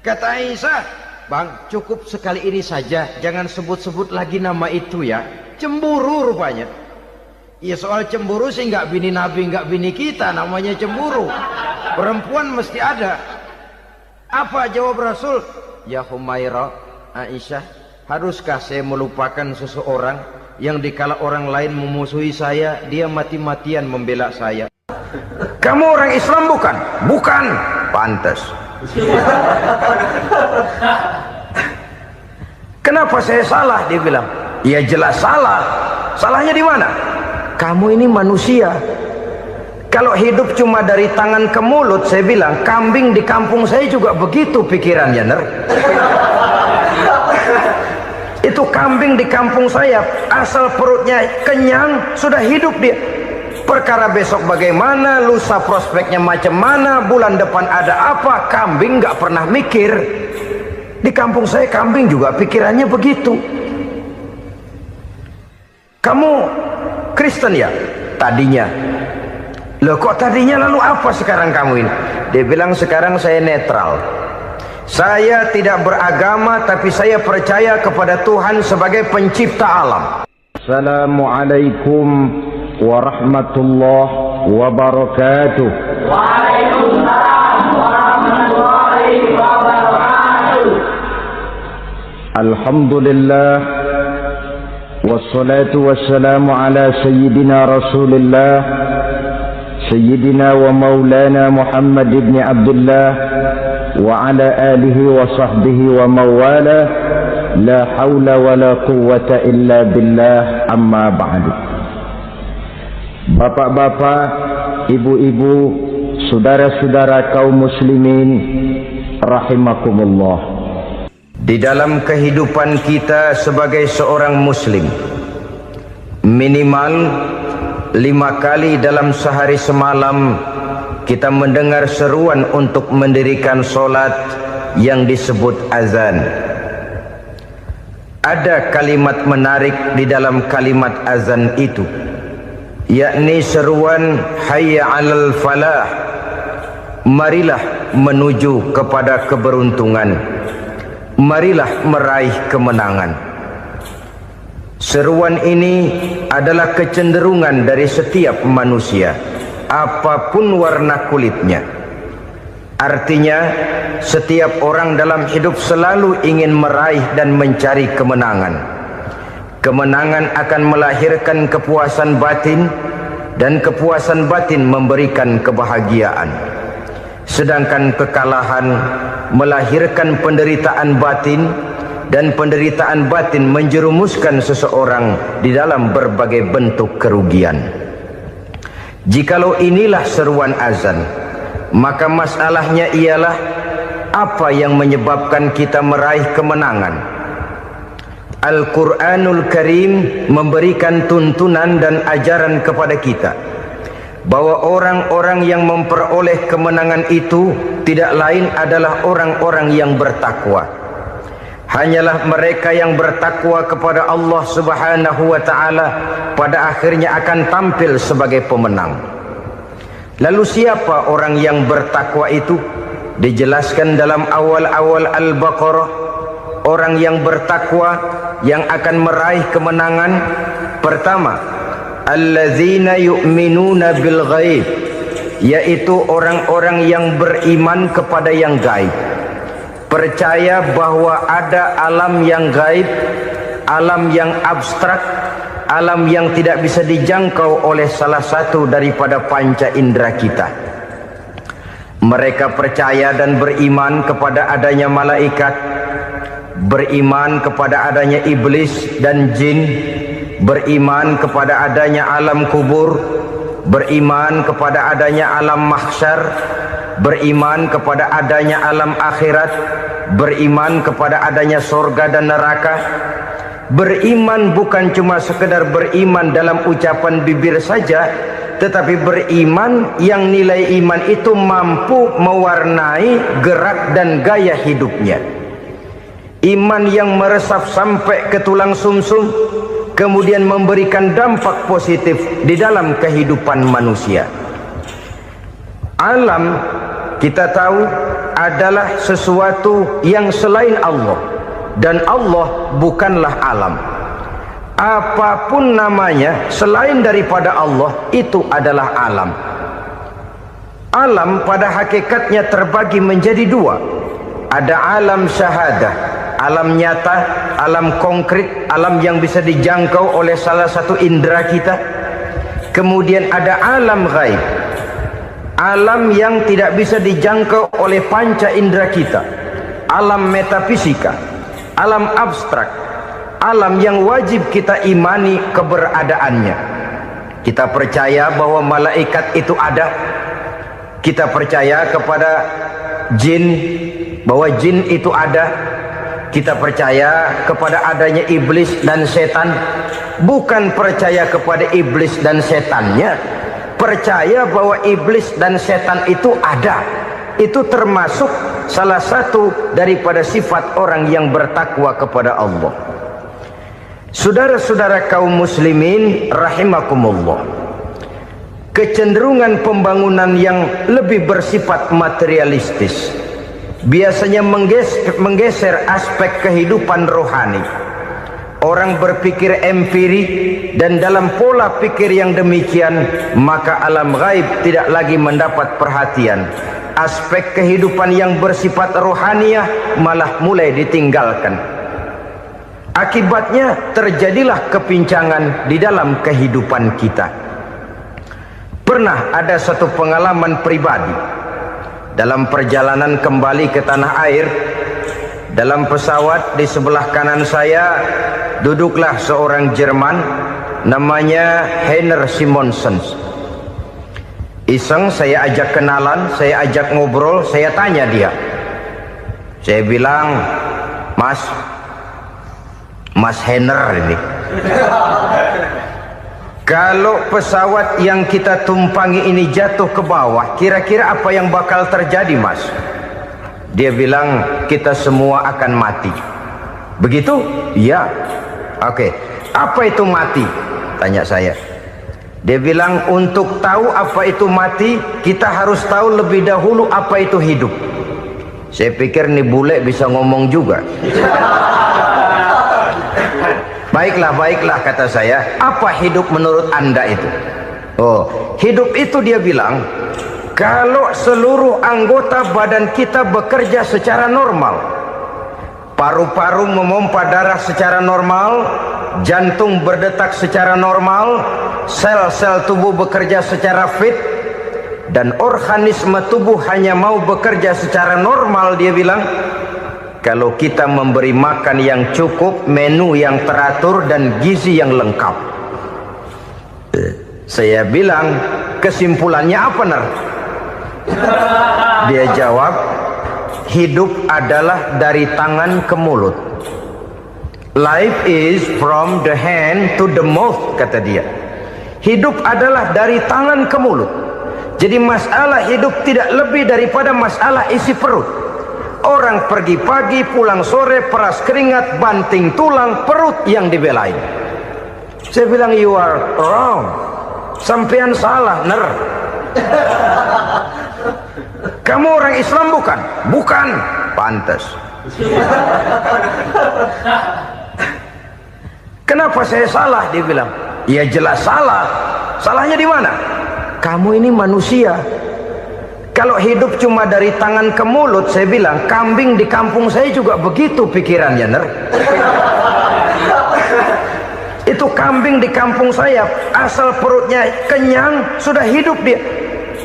Kata Aisyah, bang, cukup sekali ini saja, jangan sebut-sebut lagi nama itu ya. Cemburu rupanya. Ya soal cemburu sih nggak bini Nabi, nggak bini kita, namanya cemburu. Perempuan mesti ada. Apa jawab Rasul? Ya Humairah, Aisyah, haruskah saya melupakan seseorang yang dikala orang lain memusuhi saya, dia mati-matian membela saya? Kamu orang Islam bukan? Bukan. Pantas. Kenapa saya salah? Dia bilang. Ya jelas salah. Salahnya di mana? Kamu ini manusia. Kalau hidup cuma dari tangan ke mulut, saya bilang, kambing di kampung saya juga begitu pikirannya, Ner. Itu kambing di kampung saya, asal perutnya kenyang, sudah hidup dia. Perkara besok bagaimana, lusa prospeknya macam mana, bulan depan ada apa, kambing nggak pernah mikir. Di kampung saya kambing juga pikirannya begitu. Kamu Kristen ya? Tadinya. Loh kok tadinya, lalu apa sekarang kamu ini? Dia bilang, sekarang saya netral. Saya tidak beragama, tapi saya percaya kepada Tuhan sebagai pencipta alam. Assalamualaikum warahmatullahi wabarakatuh. Waalaikumsalam warahmatullahi wabarakatuh. Alhamdulillah, wassalatu wassalamu ala sayyidina Rasulillah, Sayyidina wa maulana Muhammad ibn Abdullah wa ala alihi wa sahbihi wa mawala, la hawla wa la quwwata illa billah, amma ba'du. Bapak-bapak, ibu-ibu, saudara-saudara kaum muslimin rahimakumullah. Di dalam kehidupan kita sebagai seorang muslim, minimal 5 kali dalam sehari semalam kita mendengar seruan untuk mendirikan solat yang disebut azan. Ada kalimat menarik di dalam kalimat azan itu, yakni seruan hayya 'alal falah, marilah menuju kepada keberuntungan, marilah meraih kemenangan. Seruan ini adalah kecenderungan dari setiap manusia, apapun warna kulitnya. Artinya, setiap orang dalam hidup selalu ingin meraih dan mencari kemenangan. Kemenangan akan melahirkan kepuasan batin, dan kepuasan batin memberikan kebahagiaan. Sedangkan kekalahan melahirkan penderitaan batin, dan penderitaan batin menjerumuskan seseorang di dalam berbagai bentuk kerugian. Jikalau inilah seruan azan, maka masalahnya ialah apa yang menyebabkan kita meraih kemenangan. Al-Quranul Karim memberikan tuntunan dan ajaran kepada kita bahwa orang-orang yang memperoleh kemenangan itu tidak lain adalah orang-orang yang bertakwa. Hanyalah mereka yang bertakwa kepada Allah Subhanahu wa ta'ala pada akhirnya akan tampil sebagai pemenang. Lalu siapa orang yang bertakwa itu? Dijelaskan dalam awal-awal Al-Baqarah, orang yang bertakwa yang akan meraih kemenangan. Pertama, alladzina yu'minuna bil ghaib, yaitu orang-orang yang beriman kepada yang gaib. Percaya bahwa ada alam yang gaib, alam yang abstrak, alam yang tidak bisa dijangkau oleh salah satu daripada panca indera kita. Mereka percaya dan beriman kepada adanya malaikat, beriman kepada adanya iblis dan jin, beriman kepada adanya alam kubur, beriman kepada adanya alam mahsyar, beriman kepada adanya alam akhirat, beriman kepada adanya surga dan neraka. Beriman bukan cuma sekedar beriman dalam ucapan bibir saja, tetapi beriman yang nilai iman itu mampu mewarnai gerak dan gaya hidupnya. iman yang meresap sampai ke tulang sumsum, kemudian memberikan dampak positif di dalam kehidupan manusia. Alam, kita tahu, adalah sesuatu yang selain Allah, dan Allah bukanlah alam. Apapun namanya selain daripada Allah, itu adalah alam. Alam pada hakikatnya terbagi menjadi dua. Ada alam syahadah, alam nyata, alam konkret, alam yang bisa dijangkau oleh salah satu indera kita. Kemudian ada alam ghaib, alam yang tidak bisa dijangkau oleh panca indera kita, alam metafisika, alam abstrak, alam yang wajib kita imani keberadaannya. Kita percaya bahwa malaikat itu ada, kita percaya kepada jin, bahwa jin itu ada, kita percaya kepada adanya iblis dan setan. Bukan percaya kepada iblis dan setannya, percaya bahwa iblis dan setan itu ada. Itu termasuk salah satu daripada sifat orang yang bertakwa kepada Allah. Saudara-saudara kaum muslimin rahimakumullah, kecenderungan pembangunan yang lebih bersifat materialistis biasanya menggeser aspek kehidupan rohani. Orang berpikir empiri, dan dalam pola pikir yang demikian maka alam gaib tidak lagi mendapat perhatian. Aspek kehidupan yang bersifat rohaniah malah mulai ditinggalkan. Akibatnya terjadilah kepincangan di dalam kehidupan kita. Pernah ada satu pengalaman pribadi dalam perjalanan kembali ke tanah air. Dalam pesawat di sebelah kanan saya duduklah seorang Jerman namanya Heiner Simonsen. Iseng saya ajak kenalan, saya ajak ngobrol, saya tanya dia. Saya bilang, Mas Heiner ini, kalau pesawat yang kita tumpangi ini jatuh ke bawah, kira-kira apa yang bakal terjadi, Mas? Dia bilang, kita semua akan mati. Begitu? Iya. Oke. Apa itu mati? Tanya saya. Dia bilang, untuk tahu apa itu mati, kita harus tahu lebih dahulu apa itu hidup. Saya pikir nih bule bisa ngomong juga. Baiklah kata saya. Apa hidup menurut Anda itu? Oh, hidup itu dia bilang, kalau seluruh anggota badan kita bekerja secara normal, paru-paru memompa darah secara normal, jantung berdetak secara normal, sel-sel tubuh bekerja secara fit, dan organisme tubuh hanya mau bekerja secara normal, dia bilang, kalau kita memberi makan yang cukup, menu yang teratur, dan gizi yang lengkap. Saya bilang, kesimpulannya apa, Ner? Dia jawab, hidup adalah dari tangan ke mulut. Life is from the hand to the mouth, kata dia. Hidup adalah dari tangan ke mulut. Jadi masalah hidup tidak lebih daripada masalah isi perut. Orang pergi pagi, pulang sore, peras keringat, banting tulang, perut yang dibelain. Saya bilang, you are wrong. Sampean salah, Ner. Kamu orang Islam bukan? Bukan. Pantas. Kenapa saya salah? Dia bilang, ya jelas salah. Salahnya di mana? Kamu ini manusia. Kalau hidup cuma dari tangan ke mulut, saya bilang, kambing di kampung saya juga begitu pikirannya, Ner. Itu kambing di kampung saya, asal perutnya kenyang, sudah hidup dia.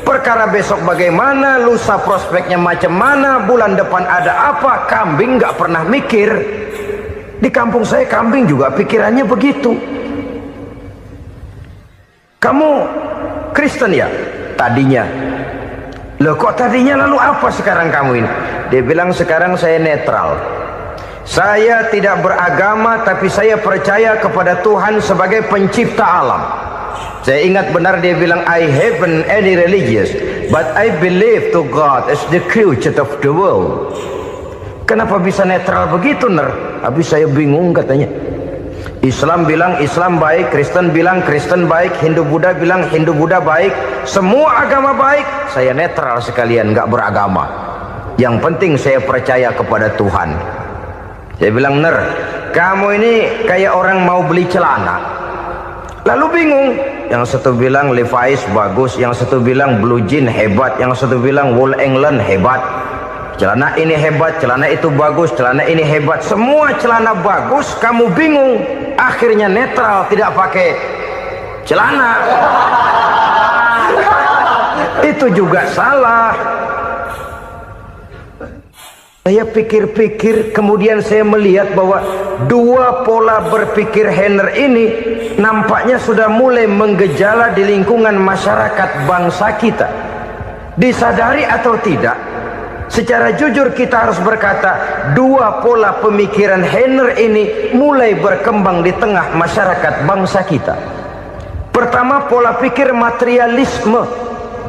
Perkara besok bagaimana, lusa prospeknya macam mana, bulan depan ada apa, kambing nggak pernah mikir. Di kampung saya kambing juga pikirannya begitu. Kamu Kristen ya? Tadinya. Loh kok tadinya, lalu apa sekarang kamu ini? Dia bilang, sekarang saya netral. Saya tidak beragama, tapi saya percaya kepada Tuhan sebagai pencipta alam. Saya ingat benar dia bilang, I haven't any religious, but I believe to God as the creator of the world. Kenapa bisa netral begitu, Habis saya bingung katanya. Islam bilang Islam baik, Kristen bilang Kristen baik, Hindu Buddha bilang Hindu Buddha baik, semua agama baik. Saya netral sekalian, nggak beragama. Yang penting saya percaya kepada Tuhan. Saya bilang, kamu ini kayak orang mau beli celana. Lalu bingung. Yang satu bilang Levi's bagus, yang satu bilang Blue Jean hebat, yang satu bilang Wool England hebat. Celana ini hebat, celana itu bagus, celana ini hebat. Semua celana bagus, kamu bingung. Akhirnya netral, tidak pakai celana. Itu juga salah. Saya pikir-pikir, kemudian saya melihat bahwa dua pola berpikir Henner ini nampaknya sudah mulai menggejala di lingkungan masyarakat bangsa kita. Disadari atau tidak, secara jujur kita harus berkata, dua pola pemikiran Henner ini mulai berkembang di tengah masyarakat bangsa kita. Pertama, pola pikir materialisme.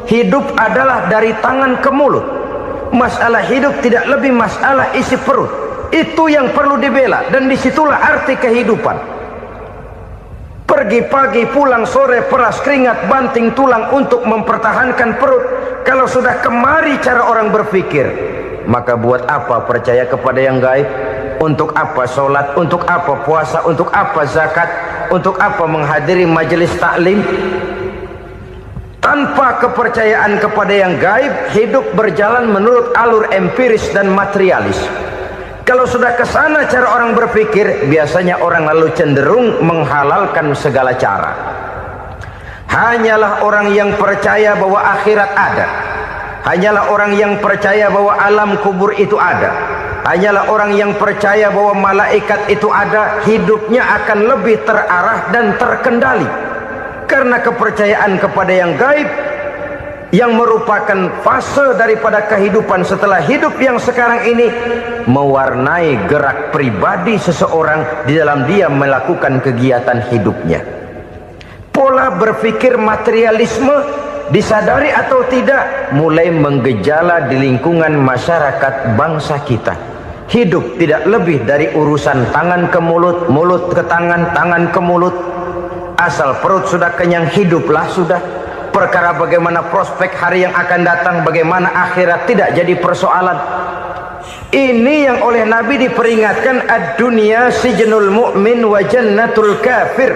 Hidup adalah dari tangan ke mulut. Masalah hidup tidak lebih masalah isi perut. Itu yang perlu dibela, dan disitulah arti kehidupan. Pergi pagi, pulang sore, peras keringat, banting tulang untuk mempertahankan perut. Kalau sudah kemari cara orang berpikir, maka buat apa percaya kepada yang gaib? Untuk apa sholat? Untuk apa puasa? Untuk apa zakat? Untuk apa menghadiri majelis taklim? Tanpa kepercayaan kepada yang gaib, hidup berjalan menurut alur empiris dan materialis. Kalau sudah ke sana cara orang berpikir, biasanya orang lalu cenderung menghalalkan segala cara. Hanyalah orang yang percaya bahwa akhirat ada. Hanyalah orang yang percaya bahwa alam kubur itu ada. Hanyalah orang yang percaya bahwa malaikat itu ada, hidupnya akan lebih terarah dan terkendali. Karena kepercayaan kepada yang gaib, yang merupakan fase daripada kehidupan setelah hidup yang sekarang ini, mewarnai gerak pribadi seseorang di dalam dia melakukan kegiatan hidupnya. Pola berpikir materialisme, disadari atau tidak, mulai menggejala di lingkungan masyarakat bangsa kita. Hidup tidak lebih dari urusan tangan ke mulut, mulut ke tangan, tangan ke mulut. Asal perut sudah kenyang, hiduplah sudah. Perkara bagaimana prospek hari yang akan datang, bagaimana akhirat, tidak jadi persoalan. Ini yang oleh Nabi diperingatkan, ad-dunya sijnul mu'min wa jannatul kafir.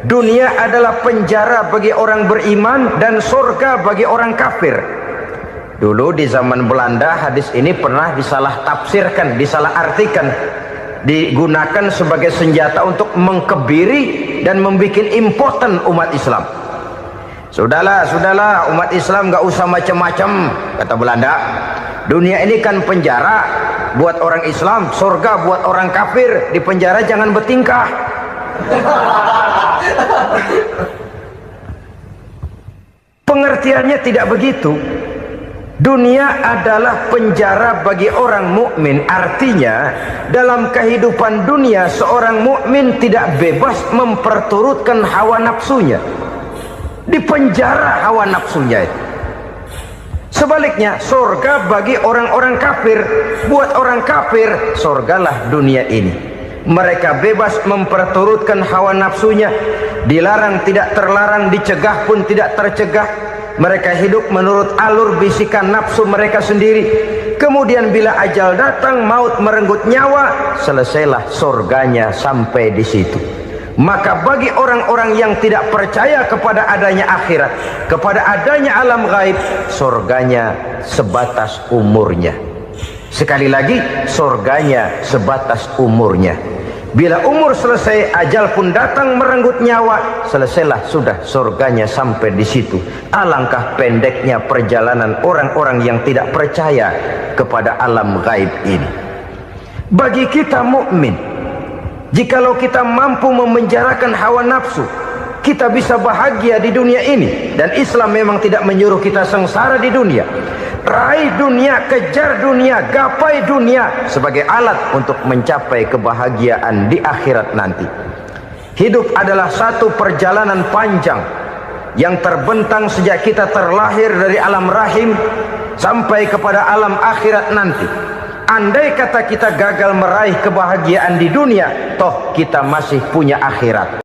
Dunia adalah penjara bagi orang beriman dan surga bagi orang kafir. Dulu di zaman Belanda hadis ini pernah disalah tafsirkan, disalah artikan, digunakan sebagai senjata untuk mengkebiri dan membuat impoten umat Islam. Sudahlah umat Islam gak usah macam-macam, kata Belanda. Dunia ini kan penjara buat orang Islam, surga buat orang kafir. Di penjara jangan bertingkah. Pengertiannya tidak begitu. Dunia adalah penjara bagi orang mukmin. Artinya dalam kehidupan dunia seorang mukmin tidak bebas memperturutkan hawa nafsunya. Dipenjara hawa nafsunya itu. Sebaliknya surga bagi orang-orang kafir. Buat orang kafir surgalah dunia ini. Mereka bebas memperturutkan hawa nafsunya. Dilarang tidak terlarang, dicegah pun tidak tercegah. Mereka hidup menurut alur bisikan nafsu mereka sendiri. Kemudian bila ajal datang, maut merenggut nyawa, selesailah surganya sampai di situ. Maka bagi orang-orang yang tidak percaya kepada adanya akhirat, kepada adanya alam gaib, surganya sebatas umurnya. Sekali lagi, surganya sebatas umurnya. Bila umur selesai, ajal pun datang merenggut nyawa, selesailah sudah surganya sampai di situ. Alangkah pendeknya perjalanan orang-orang yang tidak percaya kepada alam gaib ini. Bagi kita mukmin, jikalau kita mampu memenjarakan hawa nafsu, kita bisa bahagia di dunia ini. Dan Islam memang tidak menyuruh kita sengsara di dunia. Raih dunia, kejar dunia, gapai dunia sebagai alat untuk mencapai kebahagiaan di akhirat nanti. Hidup adalah satu perjalanan panjang yang terbentang sejak kita terlahir dari alam rahim sampai kepada alam akhirat nanti. andai kata kita gagal meraih kebahagiaan di dunia, toh kita masih punya akhirat.